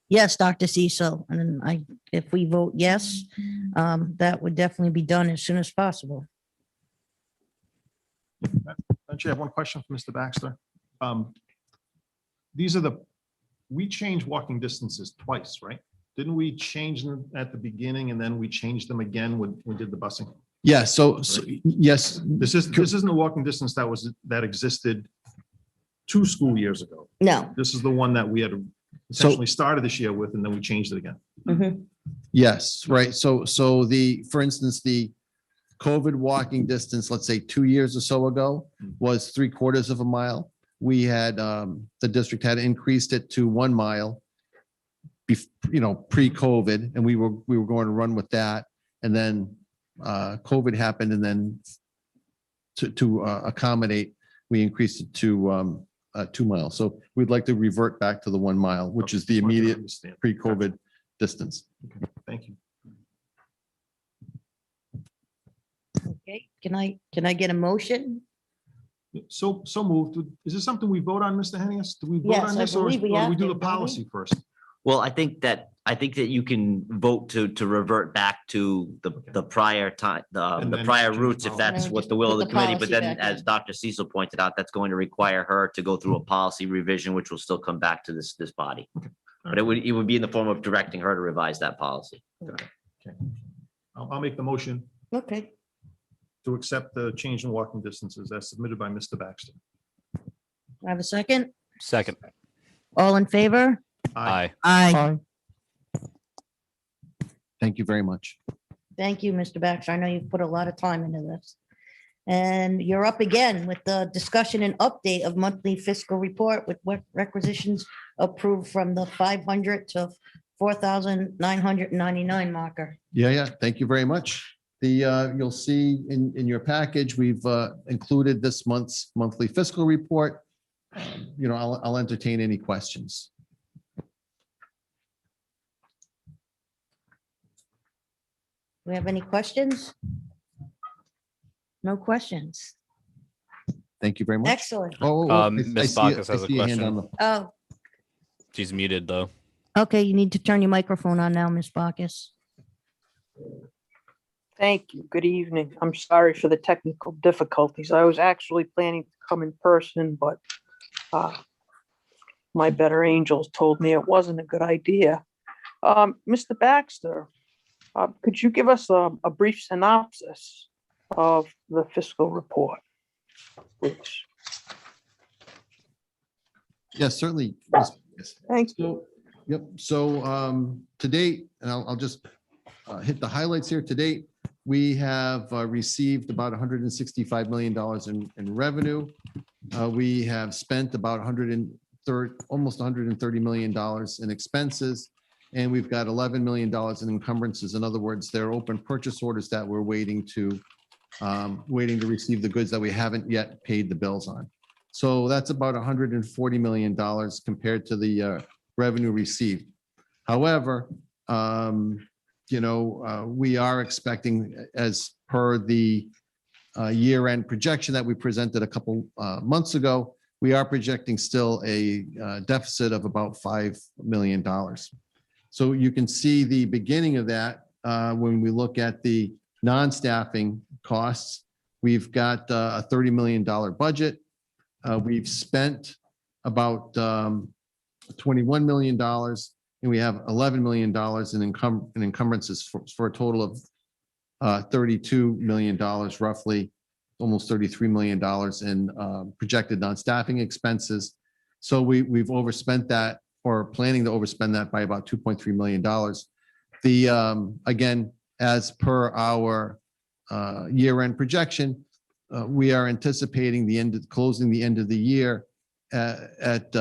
Yes, Dr. Cecil. And if we vote yes, that would definitely be done as soon as possible. Don't you have one question for Mr. Baxter? We changed walking distances twice, right? Didn't we change them at the beginning and then we changed them again when we did the busing? Yeah, so yes, This isn't a walking distance that existed 2 school years ago. No. This is the one that we had essentially started this year with, and then we changed it again. Mhm. yes, right. So for instance, the COVID walking distance, let's say 2 years or so ago, was 3/4 of a mile. We had, the district had increased it to 1 mile, pre-COVID, and we were going to run with that. And then COVID happened, and then to accommodate, we increased it to 2 miles. So we'd like to revert back to the 1 mile, which is the Just wanted to immediate understand. pre-COVID distance. Okay, thank you. Okay, can I get a motion? So moved. Is this something we vote on, Mr. Hennius? Do we vote Yes, on I this, or believe we do have we do to, the don't we? policy first? Well, I think that you can vote to revert back to the prior time, And the then prior change routes, if policy. that's And what just the will of put the the committee. But policy then, back as in. Dr. Cecil pointed out, that's going to require her to go through a policy revision, which will still come back to this body. But it would be in the form of directing her to revise that policy. Okay. I'll make the motion Okay, to accept the change in walking distances as submitted by Mr. Baxter. I have a second. Second. All in favor? Aye. Aye. Thank you very much. Thank you, Mr. Baxter. I know you've put a lot of time into this. And you're up again with the discussion and update of monthly fiscal report with what requisitions approved from the 500 to 4,999 marker. Yeah. Thank you very much. You'll see in your package, we've included this month's monthly fiscal report. I'll entertain any questions. Do we have any questions? No questions. Thank you very much. Excellent. Ms. Bacchus has a question. Oh, She's muted though. okay, you need to turn your microphone on now, Ms. Bacchus. Thank you. Good evening. I'm sorry for the technical difficulties. I was actually planning to come in person, but my better angels told me it wasn't a good idea. Mr. Baxter, could you give us a brief synopsis of the fiscal report, please? Yes, certainly. Yes. Thank you. So, yep. So to date, and I'll just hit the highlights here. To date, we have received about $165 million in revenue. We have spent about almost $130 million in expenses, and we've got $11 million in encumbrances. In other words, there are open purchase orders that we're waiting to receive the goods that we haven't yet paid the bills on. So that's about $140 million compared to the revenue received. However, we are expecting, as per the year-end projection that we presented a couple months ago, we are projecting still a deficit of about $5 million. So you can see the beginning of that when we look at the non-staffing costs. We've got a $30 million budget. We've spent about $21 million, and we have $11 million in encumbrances for a total of $32 million, roughly, almost $33 million in projected non-staffing expenses. So we've overspent that, or planning to overspend that by about $2.3 million. Again, as per our year-end projection, we are anticipating closing the end of the year at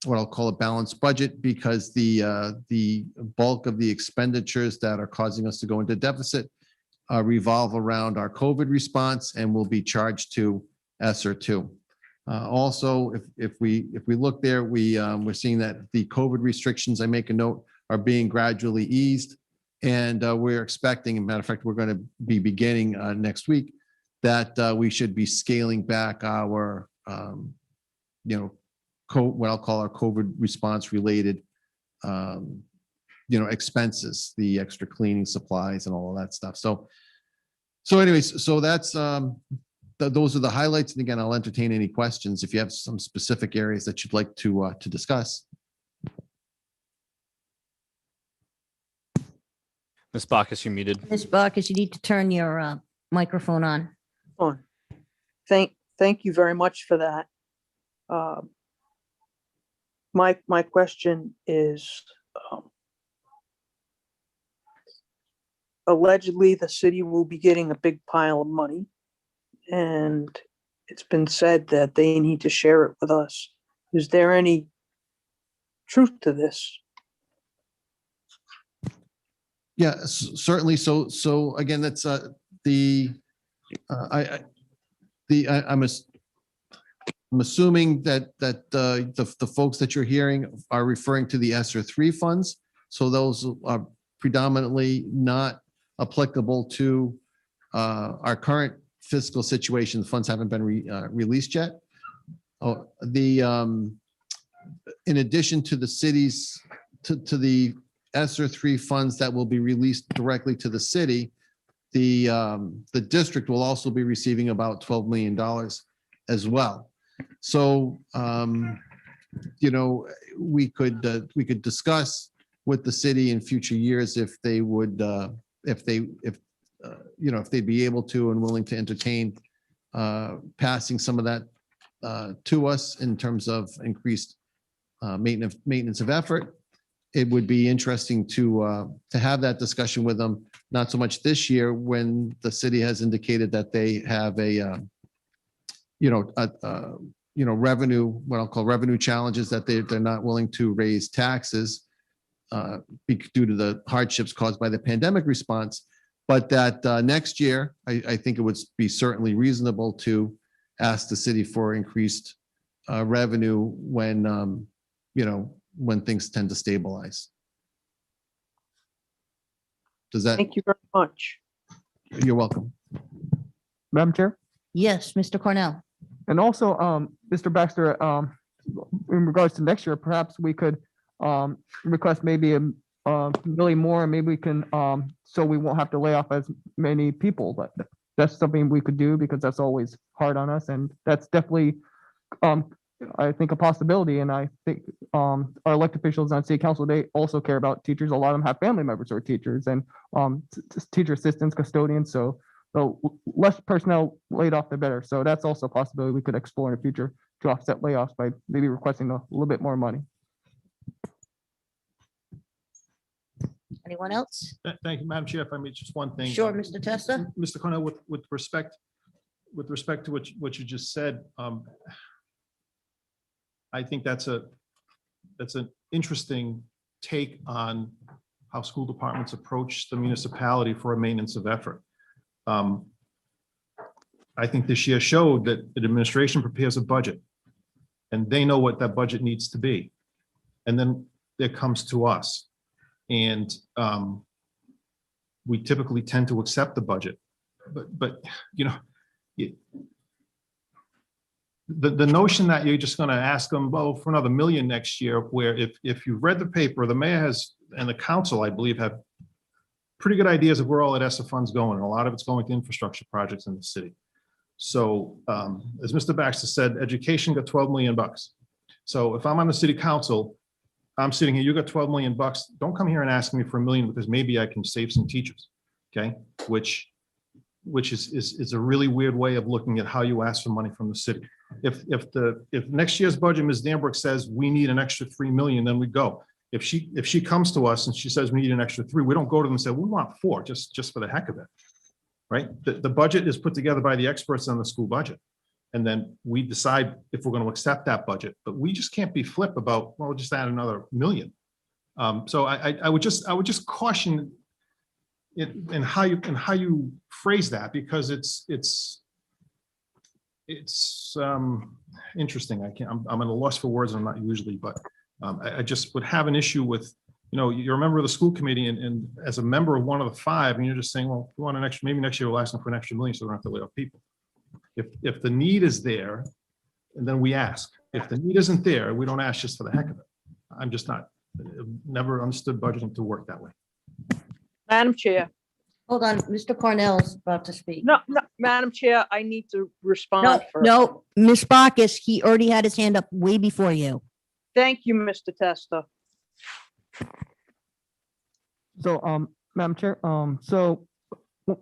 what I'll call a balanced budget, because the bulk of the expenditures that are causing us to go into deficit revolve around our COVID response and will be charged to ESSER 2. Also, if we look there, we're seeing that the COVID restrictions, I make a note, are being gradually eased. And we're expecting, as a matter of fact, we're going to be beginning next week, that we should be scaling back our, what I'll call our COVID response related, expenses, the extra cleaning supplies and all of that stuff. So anyways, so that's, those are the highlights. And again, I'll entertain any questions if you have some specific areas that you'd like to discuss. Ms. Bacchus, you're muted. Ms. Bacchus, you need to turn your microphone on. On. Thank you very much for that. My question is, allegedly the city will be getting a big pile of money, and it's been said that they need to share it with us. Is there any truth to this? Yeah, certainly. So again, that's I'm assuming that the folks that you're hearing are referring to the ESSER 3 funds. So those are predominantly not applicable to our current fiscal situation. The funds haven't been released yet. In addition to the cities, to the ESSER 3 funds that will be released directly to the city, the district will also be receiving about $12 million as well. So, we could discuss with the city in future years if they would, if they'd be able to and willing to entertain passing some of that to us in terms of increased maintenance of effort. It would be interesting to have that discussion with them, not so much this year when the city has indicated that they have a revenue, what I'll call revenue challenges, that they're not willing to raise taxes due to the hardships caused by the pandemic response. But that next year, I think it would be certainly reasonable to ask the city for increased revenue when, when things tend to stabilize. Does that? Thank you very much. You're welcome. Madam Chair. Yes, Mr. Cornell. And also, Mr. Baxter, in regards to next year, perhaps we could request maybe a million more, maybe we can, so we won't have to lay off as many people, but that's something we could do because that's always hard on us. And that's definitely, I think, a possibility. And I think our elected officials on city council, they also care about teachers. A lot of them have family members who are teachers and teacher assistants, custodians. So less personnel laid off, the better. So that's also a possibility we could explore in the future to offset layoffs by maybe requesting a little bit more money. Anyone else? Thank you, Madam Chair. If I may, just one thing. Sure, Mr. Testa. Mr. Cornell, with respect to what you just said, I think that's an interesting take on how school departments approach the municipality for a maintenance of effort. I think this year showed that the administration prepares a budget and they know what that budget needs to be. And then it comes to us. And we typically tend to accept the budget, but the notion that you're just going to ask them, well, for another million next year, where if you've read the paper, the mayor has, and the council, I believe, have pretty good ideas of where all that ESSER funds going, and a lot of it's going to infrastructure projects in the city. So as Mr. Baxter said, education got $12 million. So if I'm on the city council, I'm sitting here, you got 12 million bucks. Don't come here and ask me for $1 million because maybe I can save some teachers. Okay, which is a really weird way of looking at how you ask for money from the city. If next year's budget, Ms. Danbrook says we need an extra 3 million, then we go. If she comes to us and she says we need an extra 3, we don't go to them and say, we want 4, just for the heck of it. Right? The budget is put together by the experts on the school budget. And then we decide if we're going to accept that budget, but we just can't be flip about, well, we'll just add another $1 million. So I would just caution it and how you phrase that, because it's interesting. I'm at a loss for words. I'm not usually, but I just would have an issue with, you're a member of the school committee and as a member of one of the 5, and you're just saying, well, we want an extra, maybe next year we'll ask them for an extra $1 million so we don't have to lay off people. If the need is there, and then we ask. If the need isn't there, we don't ask just for the heck of it. I'm just not, never understood budgeting to work that way. Madam Chair. Hold on, Mr. Cornell's about to speak. No, Madam Chair, I need to respond No, first. no, Ms. Bacchus, he already had his hand up way before you. Thank you, Mr. Testa. So, Madam Chair, so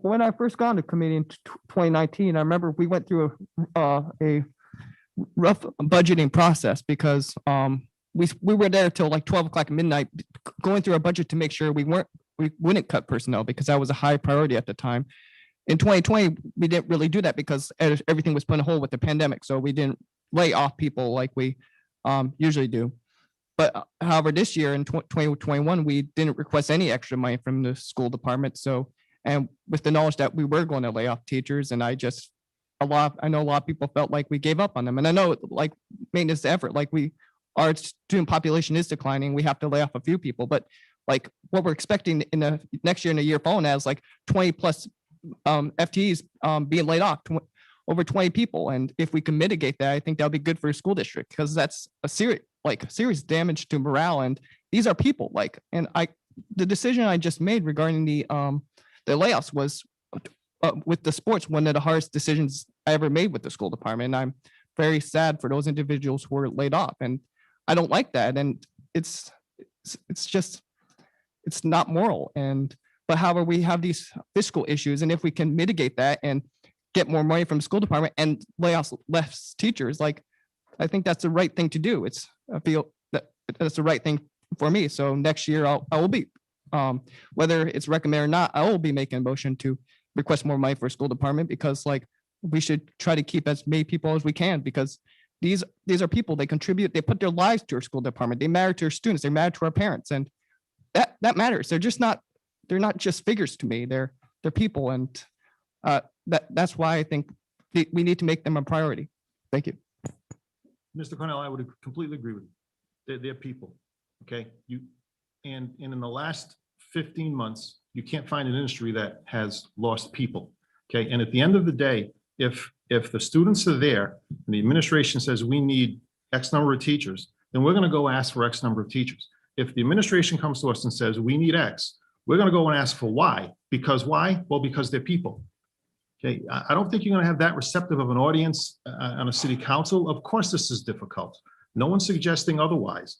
when I first got on the committee in 2019, I remember we went through a rough budgeting process because we were there till like 12 o'clock midnight, going through our budget to make sure we wouldn't cut personnel because that was a high priority at the time. In 2020, we didn't really do that because everything was put on hold with the pandemic. So we didn't lay off people like we usually do. But however, this year in 2021, we didn't request any extra money from the school department. So, and with the knowledge that we were going to lay off teachers, and I know a lot of people felt like we gave up on them. And I know like maintenance effort, like our student population is declining. We have to lay off a few people, but like what we're expecting in the next year and the year following as like 20 plus FTEs being laid off, over 20 people. And if we can mitigate that, I think that'll be good for a school district because that's a serious damage to morale. And these are people the decision I just made regarding the layoffs was with the sports, one of the hardest decisions I ever made with the school department. And I'm very sad for those individuals who were laid off. And I don't like that. And it's not moral. But however, we have these fiscal issues. And if we can mitigate that and get more money from the school department and lay off less teachers, I think that's the right thing to do. I feel that that's the right thing for me. So next year I will be, whether it's recommended or not, I will be making a motion to request more money for school department because we should try to keep as many people as we can because these are people, they contribute, they put their lives to our school department. They matter to our students, they matter to our parents. And that matters. They're not just figures to me. They're people. And that's why I think we need to make them a priority. Thank you. Mr. Cornell, I would completely agree with you. They're people. Okay. And in the last 15 months, you can't find an industry that has lost people. Okay. And at the end of the day, if the students are there and the administration says we need X number of teachers, then we're going to go ask for X number of teachers. If the administration comes to us and says we need X, we're going to go and ask for Y. Because why? Well, because they're people. Okay. I don't think you're going to have that receptive of an audience on a city council. Of course, this is difficult. No one's suggesting otherwise.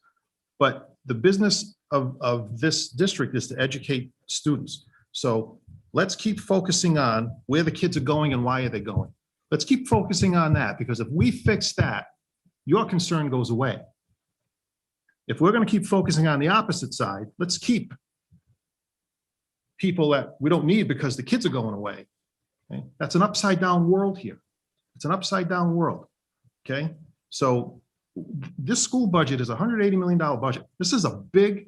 But the business of this district is to educate students. So let's keep focusing on where the kids are going and why are they going. Let's keep focusing on that, because if we fix that, your concern goes away. If we're going to keep focusing on the opposite side, let's keep people that we don't need because the kids are going away. Okay? That's an upside down world here. It's an upside down world. Okay. So this school budget is a $180 million budget. This is a big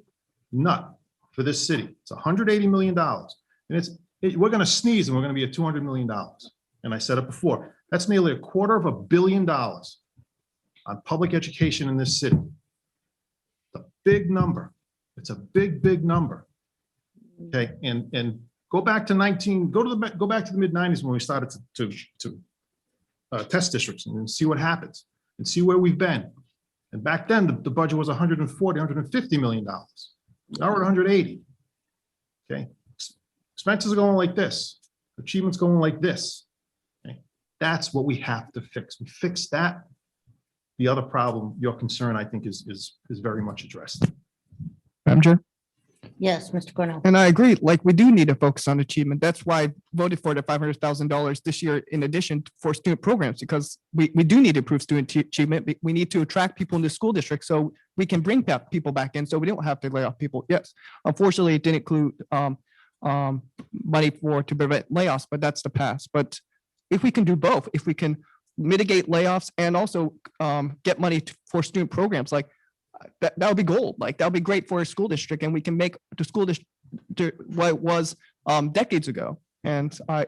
nut for this city. It's $180 million. And we're going to sneeze and we're going to be at $200 million. And I said it before, that's nearly $250 million on public education in this city. It's a big number. It's a big, big number. Okay. And go back to go back to the mid-90s when we started to test districts and see what happens and see where we've been. And back then the budget was $150 million. Now we're at 180. Okay. Expenses are going like this. Achievements going like this. Okay. That's what we have to fix. We fix that. The other problem, your concern, I think is very much addressed. Madam Chair. Yes, Mr. Cornell. And I agree, like, we do need to focus on achievement. That's why I voted for the $500,000 this year in addition for student programs, because we do need to improve student achievement. We need to attract people in the school district so we can bring people back in, so we don't have to lay off people. Yes, unfortunately, it didn't include money to prevent layoffs, but that's the past. But if we can do both, if we can mitigate layoffs and also get money for student programs, like, that would be gold. Like, that would be great for a school district, and we can make the school district what it was decades ago. And I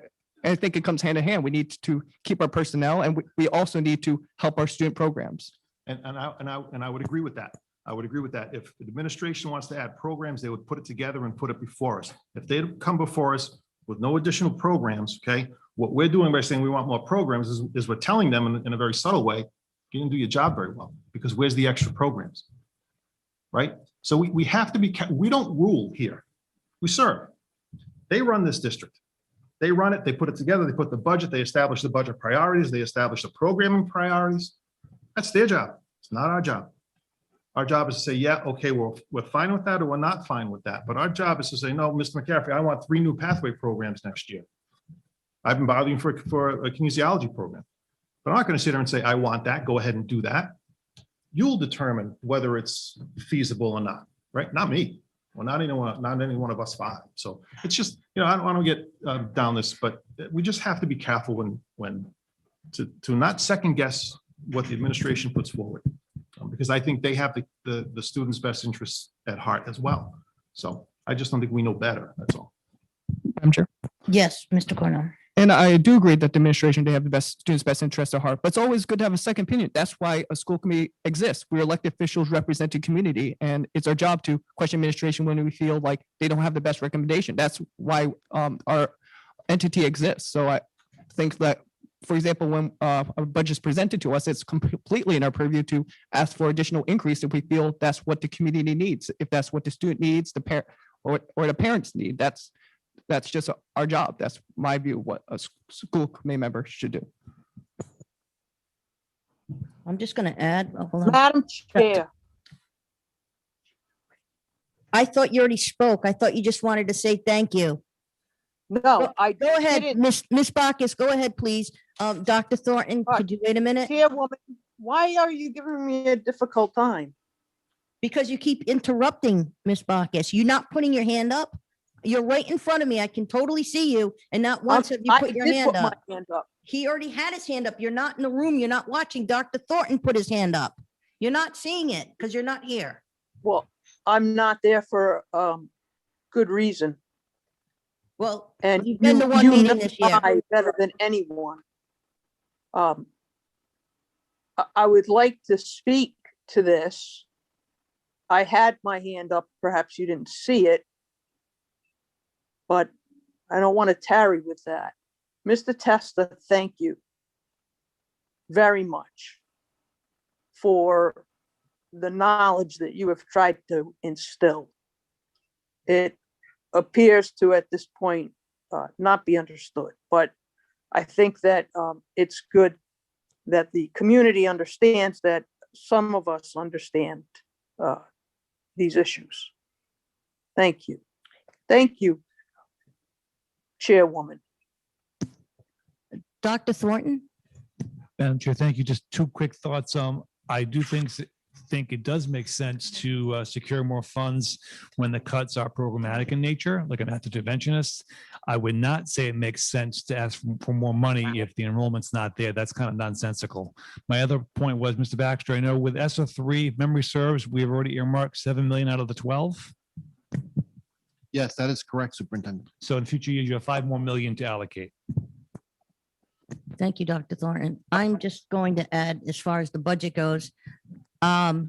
think it comes hand in hand. We need to keep our personnel, and we also need to help our student programs. And I would agree with that. I would agree with that. If the administration wants to add programs, they would put it together and put it before us. If they come before us with no additional programs, okay, what we're doing by saying we want more programs is we're telling them in a very subtle way, you didn't do your job very well, because where's the extra programs? Right? So we have to be, we don't rule here. We serve. They run this district. They run it, they put it together, they put the budget, they establish the budget priorities, they establish the programming priorities. That's their job. It's not our job. Our job is to say, yeah, okay, we're fine with that, or we're not fine with that. But our job is to say, no, Mr. McCaffrey, I want 3 new pathway programs next year. I've been bothering for a kinesiology program. But I'm not going to sit there and say, I want that, go ahead and do that. You'll determine whether it's feasible or not, right? Not me. Well, not any one of us 5. So it's just, I don't want to get down this, but we just have to be careful when to not second guess what the administration puts forward, because I think they have the students' best interests at heart as well. So I just don't think we know better. That's all. Madam Chair. Yes, Mr. Cornell. And I do agree that the administration, they have the students' best interests at heart, but it's always good to have a second opinion. That's why a school committee exists. We're elected officials representing community, and it's our job to question administration when we feel like they don't have the best recommendation. That's why our entity exists. So I think that, for example, when a budget is presented to us, it's completely in our purview to ask for additional increase if we feel that's what the community needs. If that's what the student needs, the parent or the parents need, that's just our job. That's my view of what a school committee member should do. I'm just going to add. Hold on. Madam Chair, I thought you already spoke. I thought you just wanted to say thank you. no, I Go ahead, didn't. Miss Bacchus, go ahead, please. Dr. Thornton, could you wait a minute? Chairwoman, why are you giving me a difficult time? Because you keep interrupting, Miss Bacchus. You're not putting your hand up. You're right in front of me. I can totally see you. And not once have you I put your did hand put my up. hand up. He already had his hand up. You're not in the room. You're not watching. Dr. Thornton put his hand up. You're not seeing it because you're not here. Well, I'm not there for good reason. Well, And you've been the one you meeting know this year. I better than anyone. I would like to speak to this. I had my hand up. Perhaps you didn't see it, but I don't want to tarry with that. Mr. Testa, thank you very much for the knowledge that you have tried to instill. It appears to, at this point, not be understood, but I think that it's good that the community understands that some of us understand these issues. Thank you. Thank you, Chairwoman. Dr. Thornton? Madam Chair, thank you. Just 2 quick thoughts. I do think it does make sense to secure more funds when the cuts are programmatic in nature, like a math interventionist. I would not say it makes sense to ask for more money if the enrollment's not there. That's kind of nonsensical. My other point was, Mr. Baxter, I know with ESSER 3, if memory serves, we've already earmarked 7 million out of the 12. Yes, that is correct, Superintendent. So in future years, you have 5 more million to allocate. Thank you, Dr. Thornton. I'm just going to add, as far as the budget goes, I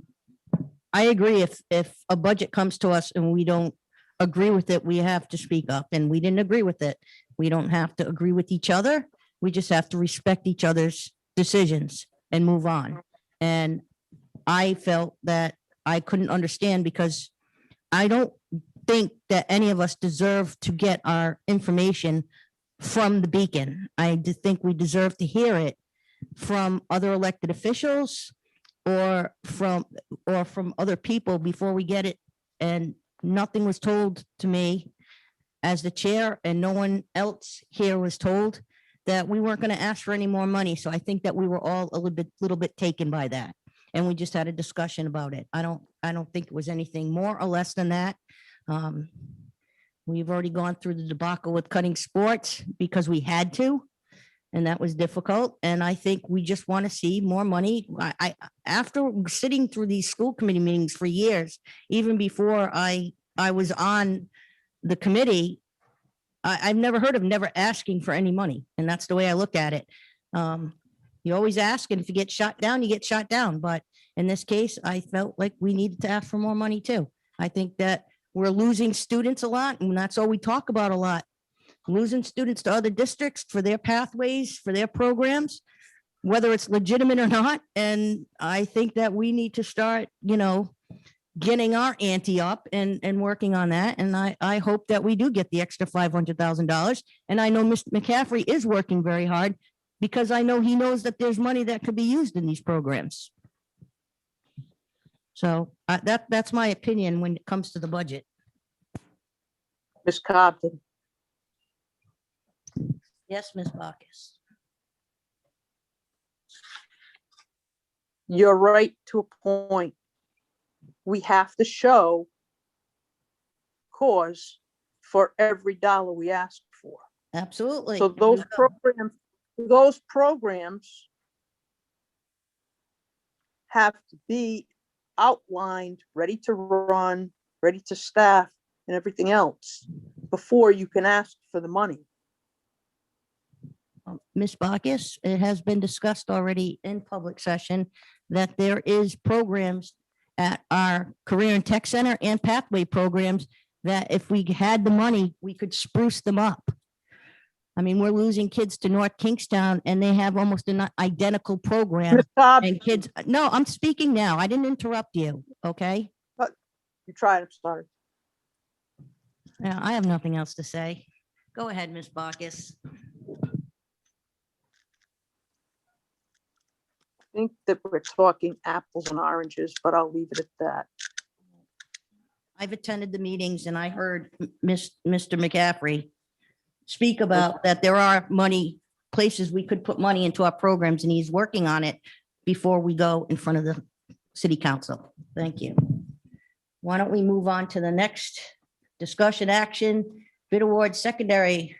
agree. If a budget comes to us and we don't agree with it, we have to speak up, and we didn't agree with it. We don't have to agree with each other. We just have to respect each other's decisions and move on. And I felt that I couldn't understand, because I don't think that any of us deserve to get our information from the Beacon. I think we deserve to hear it from other elected officials or from other people before we get it. And nothing was told to me as the chair, and no one else here was told that we weren't going to ask for any more money. So I think that we were all a little bit taken by that. And we just had a discussion about it. I don't think it was anything more or less than that. We've already gone through the debacle with cutting sports because we had to, and that was difficult. And I think we just want to see more money. After sitting through these school committee meetings for years, even before I was on the committee, I've never heard of never asking for any money. And that's the way I look at it. You always ask, and if you get shot down, you get shot down. But in this case, I felt like we needed to ask for more money too. I think that we're losing students a lot, and that's all we talk about a lot. Losing students to other districts for their pathways, for their programs, whether it's legitimate or not. And I think that we need to start, getting our ante up and working on that. And I hope that we do get the extra $500,000. And I know Mr. McCaffrey is working very hard, because I know he knows that there's money that could be used in these programs. So that's my opinion when it comes to the budget. Ms. Cobden, Yes, Ms. Bacchus. you're right to a point. We have to show cause for every dollar we ask for. Absolutely. So those programs have to be outlined, ready to run, ready to staff, and everything else before you can ask for the money. Ms. Bacchus, it has been discussed already in public session that there is programs at our Career and Tech Center and Pathway programs that if we had the money, we could spruce them up. I mean, we're losing kids to North Kingstown, and they have almost an identical program. Ms. Cobden, And kids, no, I'm speaking now. I didn't interrupt you, okay? you tried, I'm sorry. Yeah, I have nothing else to say. Go ahead, Ms. Bacchus. I think that we're talking apples and oranges, but I'll leave it at that. I've attended the meetings and I heard Mr. McCaffrey speak about that there are places we could put money into our programs, and he's working on it before we go in front of the city council. Thank you. Why don't we move on to the next discussion action, bid award secondary,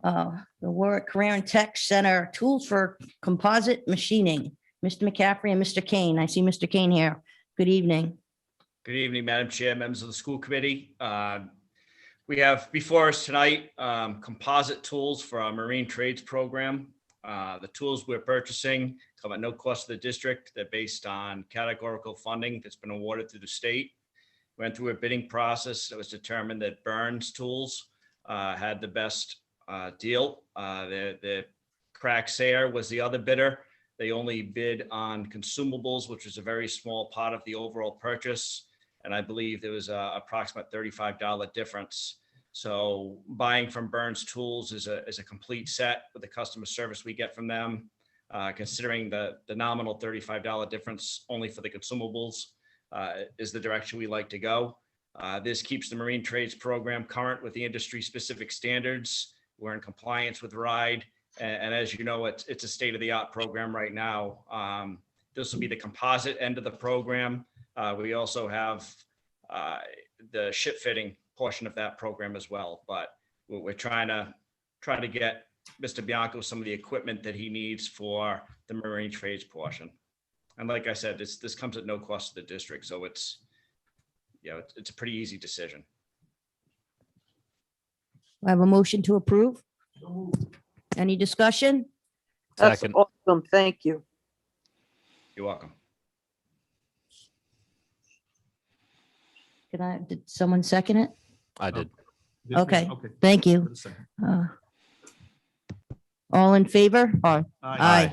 the Warwick Career and Tech Center tools for composite machining. Mr. McCaffrey and Mr. Kane. I see Mr. Kane here. Good evening. Good evening, Madam Chair, members of the school committee. We have before us tonight composite tools for our marine trades program. The tools we're purchasing come at no cost to the district. They're based on categorical funding that's been awarded through the state. Went through a bidding process. It was determined that Burns Tools had the best deal. The Crack Sayer was the other bidder. They only bid on consumables, which was a very small part of the overall purchase. And I believe there was a approximate $35 difference. So buying from Burns Tools is a complete set with the customer service we get from them. Considering the nominal $35 difference only for the consumables is the direction we like to go. This keeps the marine trades program current with the industry specific standards. We're in compliance with RIDE. And as you know, it's a state-of-the-art program right now. This will be the composite end of the program. We also have the ship fitting portion of that program as well. But we're trying to get Mr. Bianco some of the equipment that he needs for the marine trades portion. And like I said, this comes at no cost to the district, so it's a pretty easy decision. I have a motion to approve. Any discussion? That's Second. awesome, thank you. You're welcome. Did someone second it? I did. Okay. Thank you. For the second. All in favor? Aye. Aye.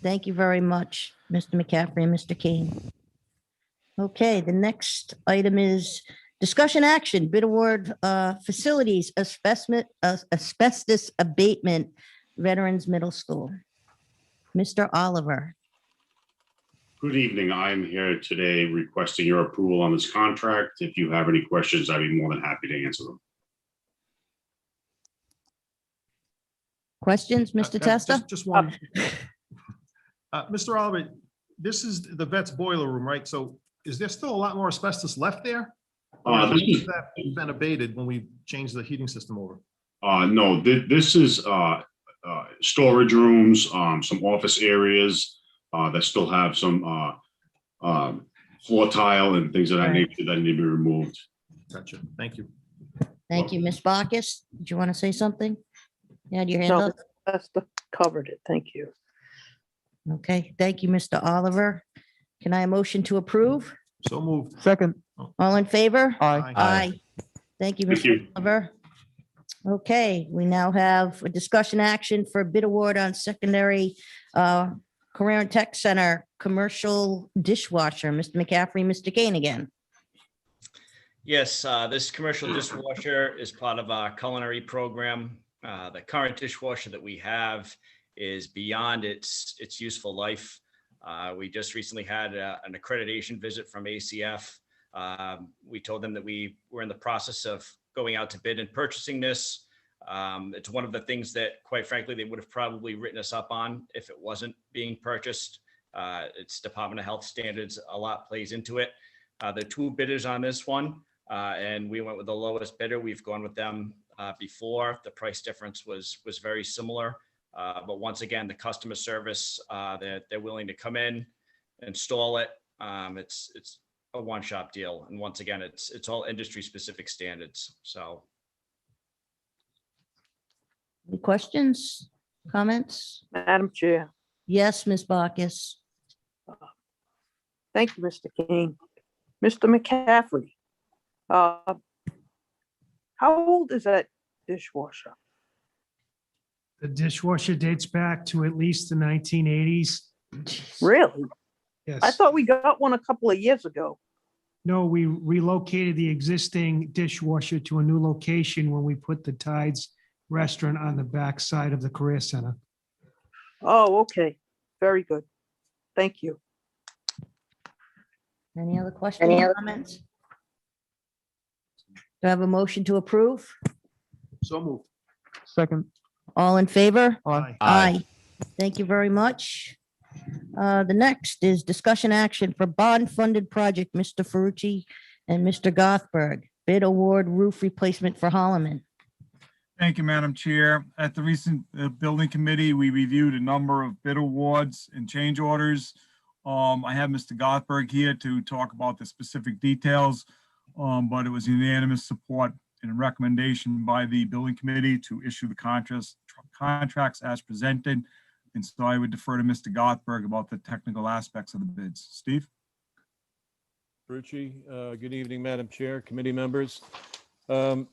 Thank you very much, Mr. McCaffrey and Mr. Kane. Okay, the next item is discussion action, bid award, facilities, asbestos abatement, Veterans Middle School. Mr. Oliver. Good evening. I'm here today requesting your approval on this contract. If you have any questions, I'd be more than happy to answer them. Questions, Mr. Testa? Just one. Mr. Oliver, this is the vet's boiler room, right? So is there still a lot more asbestos left there? Or has that been abated when we changed the heating system over? No, this is storage rooms, some office areas that still have some floor tile and things of that Right. nature that need to be removed. Gotcha. Thank you. Thank you, Ms. Bacchus. Did you want to say something? You had your hand No, up? that's covered it. Thank you. Okay, thank you, Mr. Oliver. Can I have a motion to approve? So moved. Second. All in favor? Aye. Aye. Thank you, Thank Mr. you. Oliver. Okay, we now have a discussion action for bid award on secondary Career and Tech Center commercial dishwasher. Mr. McCaffrey, Mr. Kane again. Yes, this commercial dishwasher is part of our culinary program. The current dishwasher that we have is beyond its useful life. We just recently had an accreditation visit from ACF. We told them that we were in the process of going out to bid and purchasing this. It's one of the things that, quite frankly, they would have probably written us up on if it wasn't being purchased. It's Department of Health standards, a lot plays into it. There are two bidders on this one, and we went with the lowest bidder. We've gone with them before. The price difference was very similar. But once again, the customer service, they're willing to come in, install it. It's a one-shop deal. And once again, it's all industry-specific standards. So Any questions, comments? Madam Chair, Yes, Ms. Bacchus. thank you, Mr. King. Mr. McCaffrey, how old is that dishwasher? The dishwasher dates back to at least the 1980s. Really? Yes. I thought we got one a couple of years ago. No, we relocated the existing dishwasher to a new location when we put the Tides restaurant on the back side of the Career Center. Oh, okay. Very good. Thank you. Any other questions, or comments? Do I have a motion to approve? So moved. Second. All in favor? Aye. Aye. Thank you very much. The next is discussion action for bond-funded project, Mr. Ferrucci and Mr. Gothberg. Bid award roof replacement for Holloman. Thank you, Madam Chair. At the recent Building Committee, we reviewed a number of bid awards and change orders. I have Mr. Gothberg here to talk about the specific details, but it was unanimous support and recommendation by the Building Committee to issue the contracts as presented. And so I would defer to Mr. Gothberg about the technical aspects of the bids. Steve? Rucci, good evening, Madam Chair, committee members. The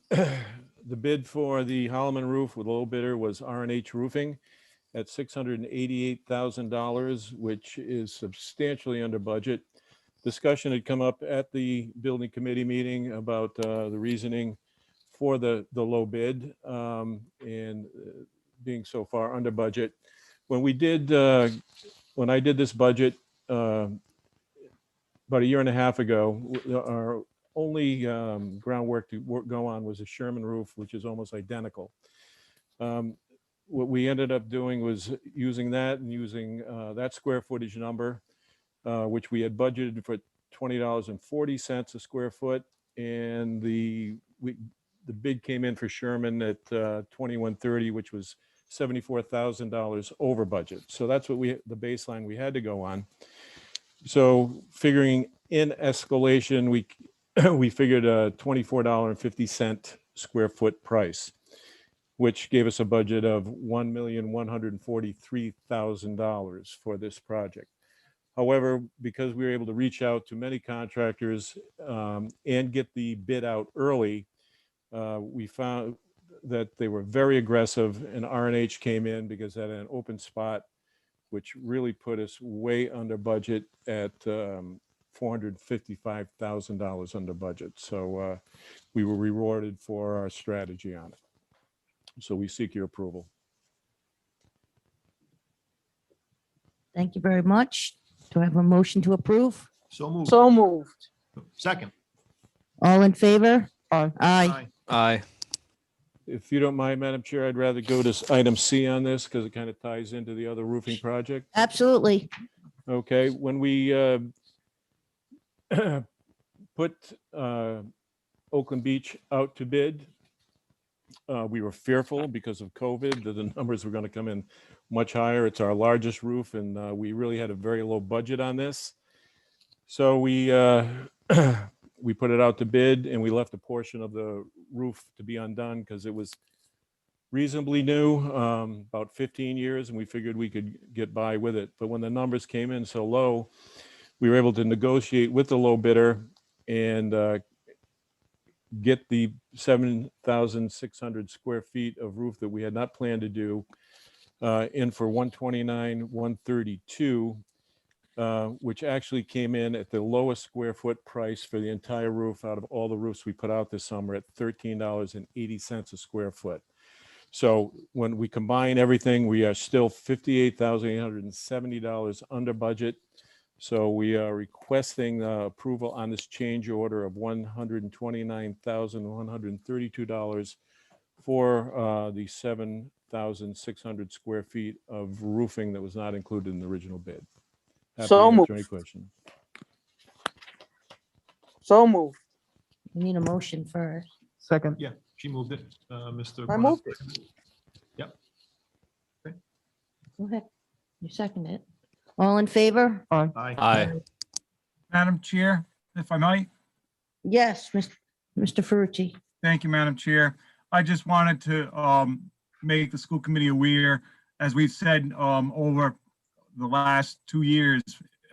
bid for the Holloman roof with low bidder was R&H Roofing at $688,000, which is substantially under budget. Discussion had come up at the building committee meeting about the reasoning for the low bid and being so far under budget. When I did this budget about a year and a half ago, our only groundwork to go on was a Sherman roof, which is almost identical. What we ended up doing was using that and using that square footage number, which we had budgeted for $20.40 a square foot. And the bid came in for Sherman at $21.30, which was $74,000 over budget. So that's what the baseline we had to go on. So figuring in escalation, we figured a $24.50 square foot price, which gave us a budget of $1,143,000 for this project. However, because we were able to reach out to many contractors and get the bid out early, we found that they were very aggressive, and R&H came in because they had an open spot, which really put us way under budget at $455,000 under budget. So we were rewarded for our strategy on it. So we seek your approval. Thank you very much. Do I have a motion to approve? So moved. So moved. Second. All in favor? Aye. Aye. Aye. If you don't mind, Madam Chair, I'd rather go to item C on this because it kind of ties into the other roofing project. Absolutely. Okay, when we put Oakland Beach out to bid, we were fearful because of COVID that the numbers were going to come in much higher. It's our largest roof, and we really had a very low budget on this. So we we put it out to bid, and we left a portion of the roof to be undone because it was reasonably new, about 15 years, and we figured we could get by with it. But when the numbers came in so low, we were able to negotiate with the low bidder and get the 7,600 square feet of roof that we had not planned to do in for 129,132, which actually came in at the lowest square foot price for the entire roof out of all the roofs we put out this summer at $13.80 a square foot. So when we combine everything, we are still $58,870 under budget. So we are requesting approval on this change order of $129,132 for the 7,600 square feet of roofing that was not included in the original bid. Happy So to answer moved. any questions. So moved. We need a motion first. Second. Yeah, she moved it. Mr. I moved it. Yep. Go ahead. You second it. All in favor? Aye. Aye. Aye. Madam Chair, if I might. Yes, Mr. Ferrucci. Thank you, Madam Chair. I just wanted to make the school committee aware, as we've said over the last 2 years,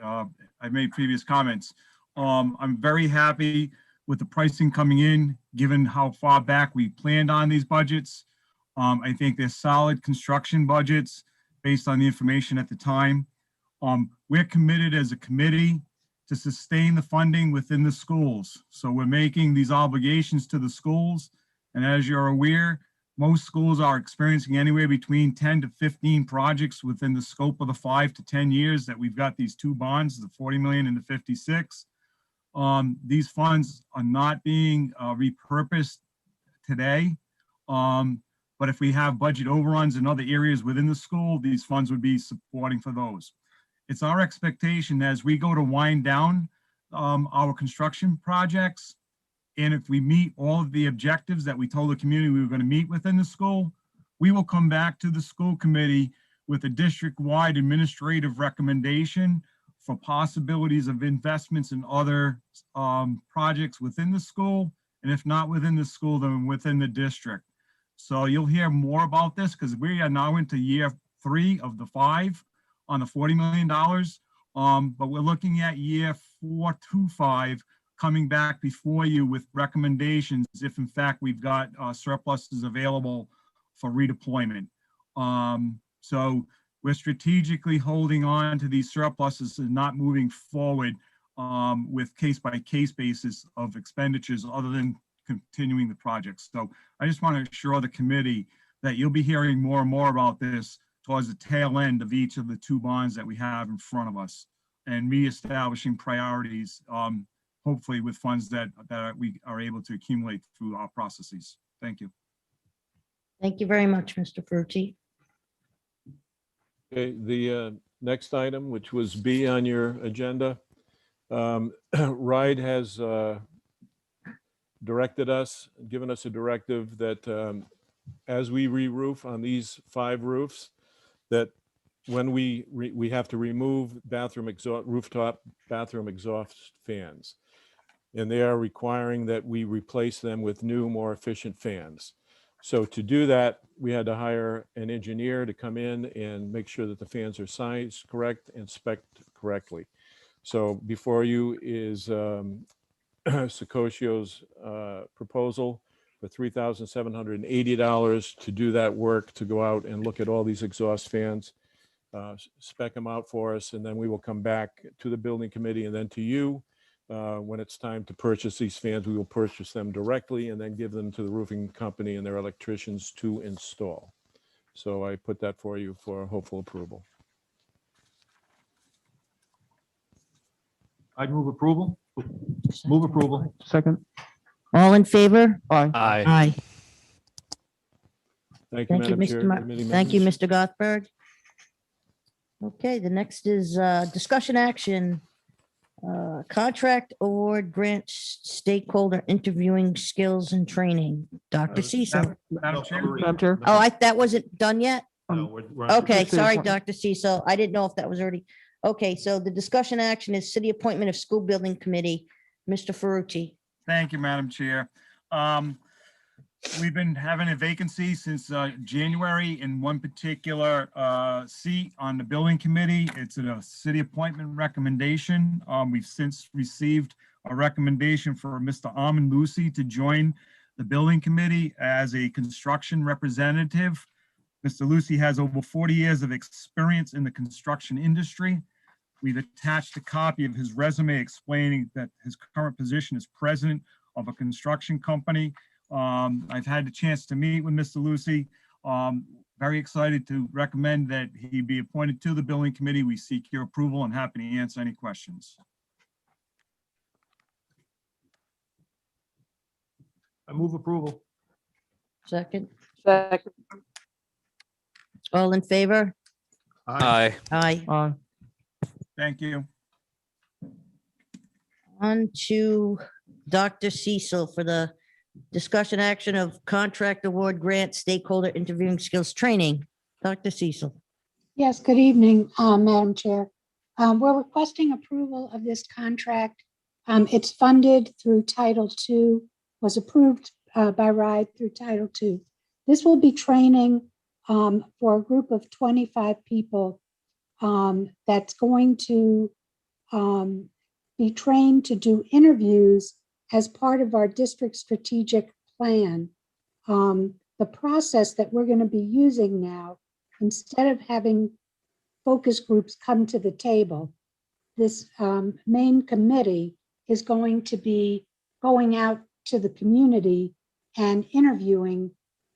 I made previous comments. I'm very happy with the pricing coming in, given how far back we planned on these budgets. I think they're solid construction budgets based on the information at the time. We're committed as a committee to sustain the funding within the schools. So we're making these obligations to the schools. And as you're aware, most schools are experiencing anywhere between 10 to 15 projects within the scope of the 5 to 10 years that we've got these two bonds, the 40 million and the 56. These funds are not being repurposed today. But if we have budget overruns in other areas within the school, these funds would be supporting for those. It's our expectation as we go to wind down our construction projects, and if we meet all of the objectives that we told the community we were going to meet within the school, we will come back to the school committee with a district-wide administrative recommendation for possibilities of investments in other projects within the school, and if not within the school, then within the district. So you'll hear more about this because we are now into year 3 of the 5 on the $40 million. But we're looking at year 4 to 5 coming back before you with recommendations if in fact we've got surpluses available for redeployment. So we're strategically holding on to these surpluses and not moving forward with case-by-case basis of expenditures other than continuing the project. So I just want to assure the committee that you'll be hearing more and more about this towards the tail end of each of the 2 bonds that we have in front of us and reestablishing priorities, hopefully with funds that we are able to accumulate through our processes. Thank you. Thank you very much, Mr. Ferrucci. Okay, the next item, which was B on your agenda, RIDE has directed us, given us a directive that as we re-roof on these 5 roofs, that when we have to remove rooftop bathroom exhaust fans, and they are requiring that we replace them with new, more efficient fans. So to do that, we had to hire an engineer to come in and make sure that the fans are sized correct and spec'd correctly. So before you is Secocio's proposal for $3,780 to do that work, to go out and look at all these exhaust fans, spec them out for us, and then we will come back to the building committee and then to you. When it's time to purchase these fans, we will purchase them directly and then give them to the roofing company and their electricians to install. So I put that for you for hopeful approval. I'd move approval. Move approval. Second. All in favor? Aye. Aye. Aye. Thank you, Thank you, Madam Chair. Mr. Committee Thank you, members. Mr. Gothberg. Okay, the next is discussion action. Contract award grant stakeholder interviewing skills and training. Dr. Cecil. Madam Chair. Madam Chair. Oh, that wasn't done yet? No, we're on- Okay, Just the sorry, appointment. Dr. Cecil. I didn't know if that was already, okay, so the discussion action is city appointment of school building committee. Mr. Ferrucci. Thank you, Madam Chair. We've been having a vacancy since January in one particular seat on the building committee. It's a city appointment recommendation. We've since received a recommendation for Mr. Armin Lucy to join the building committee as a construction representative. Mr. Lucy has over 40 years of experience in the construction industry. We've attached a copy of his resume explaining that his current position is president of a construction company. I've had the chance to meet with Mr. Lucy. Very excited to recommend that he be appointed to the building committee. We seek your approval and happy to answer any questions. I move approval. Second. Second. All in favor? Aye. Aye. Aye. Thank you. On to Dr. Cecil for the discussion action of contract award grant stakeholder interviewing skills training. Dr. Cecil. Yes, good evening, Madam Chair. We're requesting approval of this contract. It's funded through Title II, was approved by RIDE through Title II. This will be training for a group of 25 people that's going to be trained to do interviews as part of our district strategic plan. The process that we're going to be using now, instead of having focus groups come to the table, this main committee is going to be going out to the community and interviewing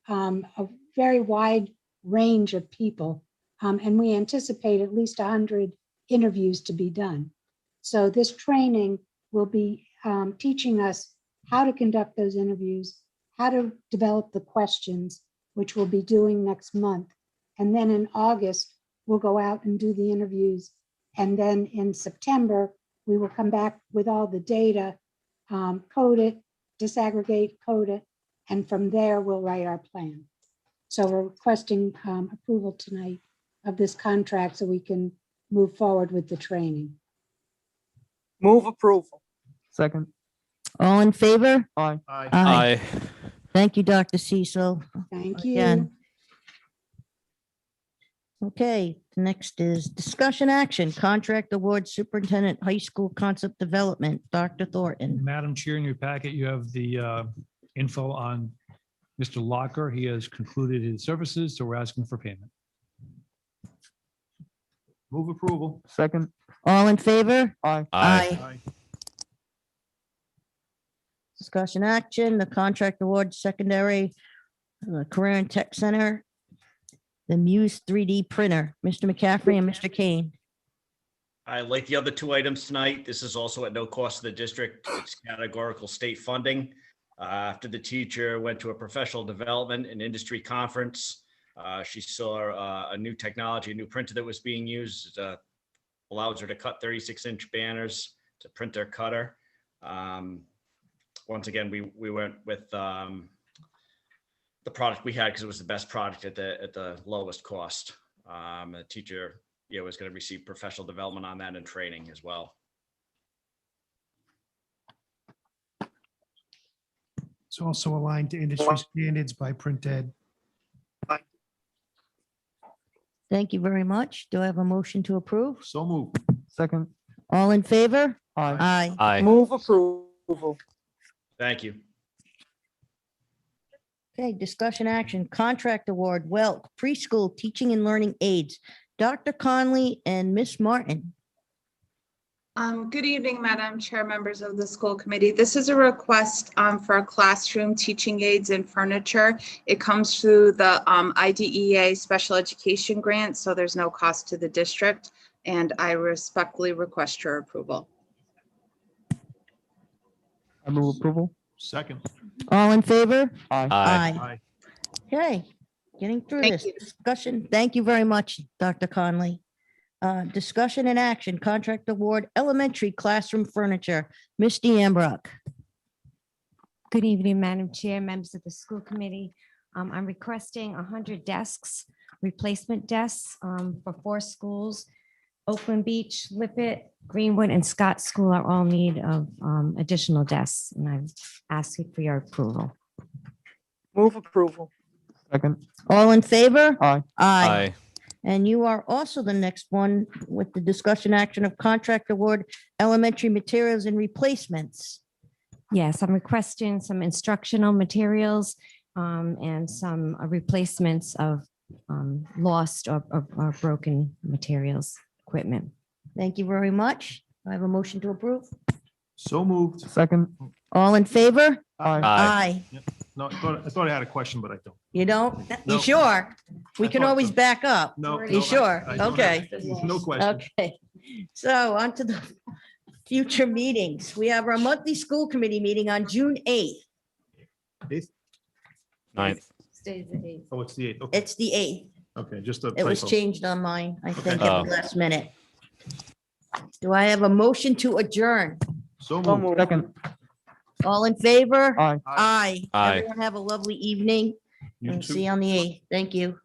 a very wide range of people. And we anticipate at least 100 interviews to be done. So this training will be teaching us how to conduct those interviews, how to develop the questions, which we'll be doing next month. And then in August, we'll go out and do the interviews. And then in September, we will come back with all the data, code it, disaggregate, code it, and from there, we'll write our plan. So we're requesting approval tonight of this contract so we can move forward with the training. Move approval. Second. All in favor? Aye. Aye. Aye. Thank you, Dr. Cecil. Thank Again. you. Okay, next is discussion action, contract award superintendent high school concept development, Dr. Thornton. Madam Chair, in your packet, you have the info on Mr. Locker. He has concluded his services, so we're asking for payment. Move approval. Second. All in favor? Aye. Aye. Discussion action, the contract award secondary career and tech center, the Muse 3D printer, Mr. McCaffrey and Mr. Kane. Like the other two items tonight, this is also at no cost to the district. It's categorical state funding. After the teacher went to a professional development and industry conference, she saw a new technology, a new printer that was being used, allows her to cut 36-inch banners to printer cutter. Once again, we went with the product we had because it was the best product at the lowest cost. The teacher was going to receive professional development on that and training as well. It's also aligned to industry standards by Printed. Thank you very much. Do I have a motion to approve? So move. Second. All in favor? Aye. Aye. Aye. Move approval. Thank you. Okay, discussion action, contract award, Welk preschool teaching and learning aids, Dr. Conley and Miss Martin. Good evening, Madam Chair, members of the school committee. This is a request for classroom teaching aids and furniture. It comes through the IDEA special education grant, so there's no cost to the district, and I respectfully request your approval. I move approval. Second. All in favor? Aye. Aye. Okay, getting through Thank this you. discussion. Thank you very much, Dr. Conley. Discussion and action, contract award, elementary classroom furniture. Ms. Deambrook. Good evening, Madam Chair, members of the school committee. I'm requesting 100 desks, replacement desks for 4 schools. Oakland Beach, Lippet, Greenwood, and Scott School are all in need of additional desks, and I'm asking for your approval. Move approval. Second. All in favor? Aye. Aye. And you are also the next one with the discussion action of contract award, elementary materials and replacements. Yes, I'm requesting some instructional materials and some replacements of lost or broken materials, equipment. Thank you very much. I have a motion to approve. So moved. Second. All in favor? Aye. Aye. No, I thought I had a question, but I don't. You don't? You No. sure? We I can thought always so. back up. No. You sure? I don't Okay. have- No question. Okay. So on to the future meetings. We have our monthly school committee meeting on June 8th. 9th. Stays at 8. Oh, it's the 8th. Okay. It's the 8th. Okay, just a It was typo. changed on mine, I think, Okay. at the last minute. Do I have a motion to adjourn? So So moved. moved. Second. All in favor? Aye. Aye. Aye. Everyone have a lovely evening You and too. see you on the 8th. Thank you.